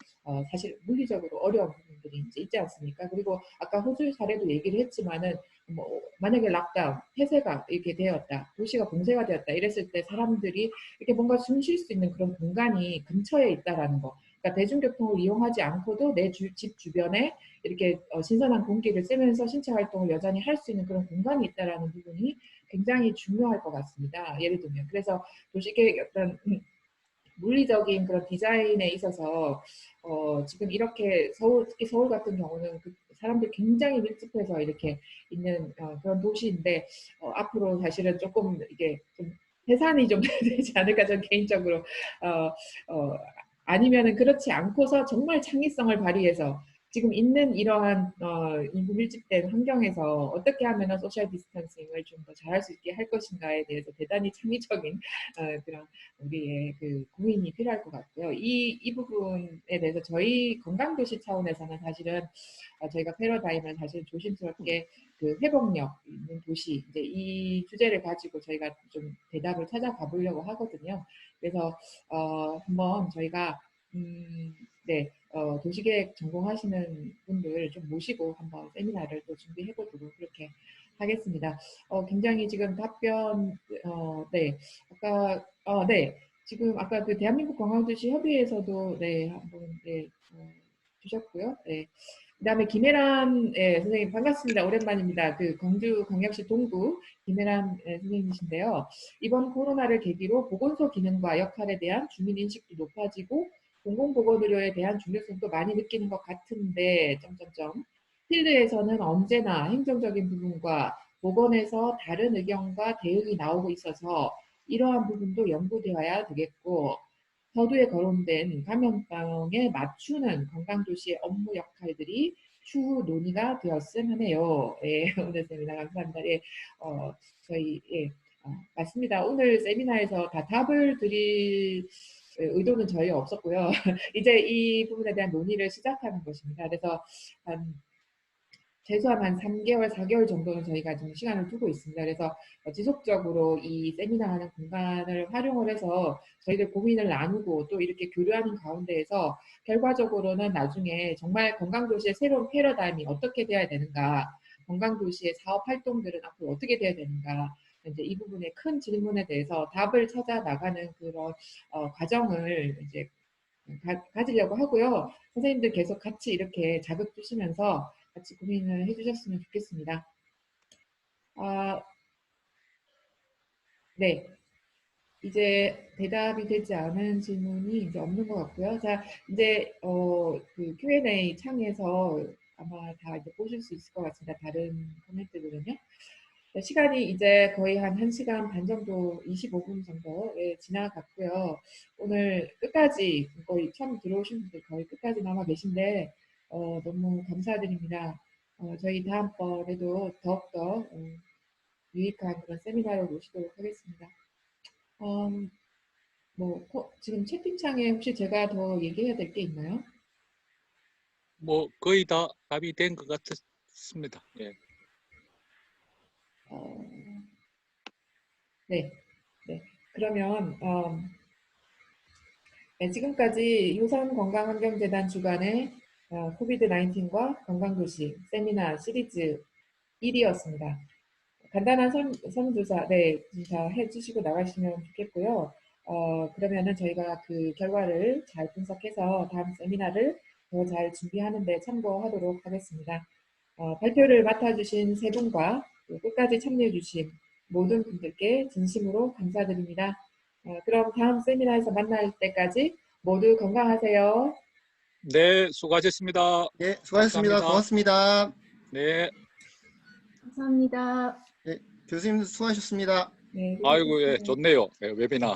사실 물리적으로 어려운 부분들이 이제 있지 않습니까? 그리고 아까 호주 사례도 얘기를 했지만은 뭐 만약에 락다운, 폐쇄가 이렇게 되었다, 도시가 봉쇄가 되었다 이랬을 때 사람들이 이렇게 뭔가 숨 쉴 수 있는 그런 공간이 근처에 있다라는 거. 그러니까 대중교통을 이용하지 않고도 내 집 주변에 이렇게 신선한 공기를 쐬면서 신체 활동을 여전히 할 수 있는 그런 공간이 있다라는 부분이 굉장히 중요할 것 같습니다. 예를 들면 그래서 도시계획 어떤 물리적인 그런 디자인에 있어서 지금 이렇게 서울, 특히 서울 같은 경우는 그 사람들이 굉장히 밀집해서 이렇게 있는 그런 도시인데 앞으로 사실은 조금 이게 좀 해산이 좀 되지 않을까 저는 개인적으로 아니면은 그렇지 않고서 정말 창의성을 발휘해서 지금 있는 이러한 인구 밀집된 환경에서 어떻게 하면 소셜 디스턴싱을 좀 더 잘할 수 있게 할 것인가에 대해서 대단히 창의적인 그런 우리의 그 고민이 필요할 것 같고요. 이 부분에 대해서 저희 건강도시 차원에서는 사실은 저희가 패러다임을 사실 조심스럽게 그 회복력 있는 도시 이제 이 주제를 가지고 저희가 좀 대답을 찾아가 보려고 하거든요. 그래서 한번 저희가 네, 도시계획 전공하시는 분들 좀 모시고 한번 세미나를 또 준비해 보도록 그렇게 하겠습니다. 굉장히 지금 답변, 네, 아까, 네, 지금 아까 그 대한민국 관광도시 협의회에서도 네, 한번 네, 주셨고요. 네. 그다음에 김혜란 선생님 반갑습니다. 오랜만입니다. 그 광주광역시 동구 김혜란 선생님이신데요. 이번 코로나를 계기로 보건소 기능과 역할에 대한 주민 인식도 높아지고 공공보건의료에 대한 중요성도 많이 느끼는 것 같은데 점점점 필드에서는 언제나 행정적인 부분과 보건에서 다른 의견과 대응이 나오고 있어서 이러한 부분도 연구되어야 되겠고 서두에 거론된 감염병에 맞추는 관광도시의 업무 역할들이 추후 논의가 되었으면 하네요. 예, 오늘 세미나 감사합니다. 예, 저희 예, 맞습니다. 오늘 세미나에서 다 답을 드릴 의도는 저희 없었고요. 이제 이 부분에 대한 논의를 시작하는 것입니다. 그래서 한 최소한 한 3개월, 4개월 정도는 저희가 좀 시간을 두고 있습니다. 그래서 지속적으로 이 세미나 하는 공간을 활용을 해서 저희들 고민을 나누고 또 이렇게 교류하는 가운데에서 결과적으로는 나중에 정말 건강도시의 새로운 패러다임이 어떻게 돼야 되는가, 건강도시의 사업 활동들은 앞으로 어떻게 돼야 되는가, 이제 이 부분의 큰 질문에 대해서 답을 찾아 나가는 그런 과정을 이제 가지려고 하고요. 선생님들 계속 같이 이렇게 자극 주시면서 같이 고민을 해주셨으면 좋겠습니다. 네. 이제 대답이 되지 않은 질문이 이제 없는 것 같고요. 자, 이제, 그 Q&A 창에서 아마 다 이제 보실 수 있을 것 같습니다. 다른 코멘트들은요. 시간이 이제 거의 한 1시간 반 정도, 25분 정도에 지나갔고요. 오늘 끝까지, 거의 처음 들어오신 분들 거의 끝까지 남아 계신데, 너무 감사드립니다. 저희 다음번에도 더욱더 유익한 그런 세미나를 모시도록 하겠습니다. 지금 채팅창에 혹시 제가 더 얘기해야 될 게 있나요? 뭐 거의 다 답이 된 것 같습니다. 예. 어, 네, 네. 그러면 네, 지금까지 효산건강환경재단 주관의 코비드-19과 건강도시 세미나 시리즈 1이었습니다. 간단한 설문조사 다 해주시고 나가시면 좋겠고요. 그러면은 저희가 그 결과를 잘 분석해서 다음 세미나를 더 잘 준비하는 데 참고하도록 하겠습니다. 발표를 맡아주신 세 분과 또 끝까지 참여해주신 모든 분들께 진심으로 감사드립니다. 그럼 다음 세미나에서 만날 때까지 모두 건강하세요. 네, 수고하셨습니다. 예, 수고하셨습니다. 감사합니다. 고맙습니다. 네, 감사합니다. 예, 교수님 수고하셨습니다. 네, 아이고, 예, 수고하셨습니다. 좋네요. 예, 웨비나.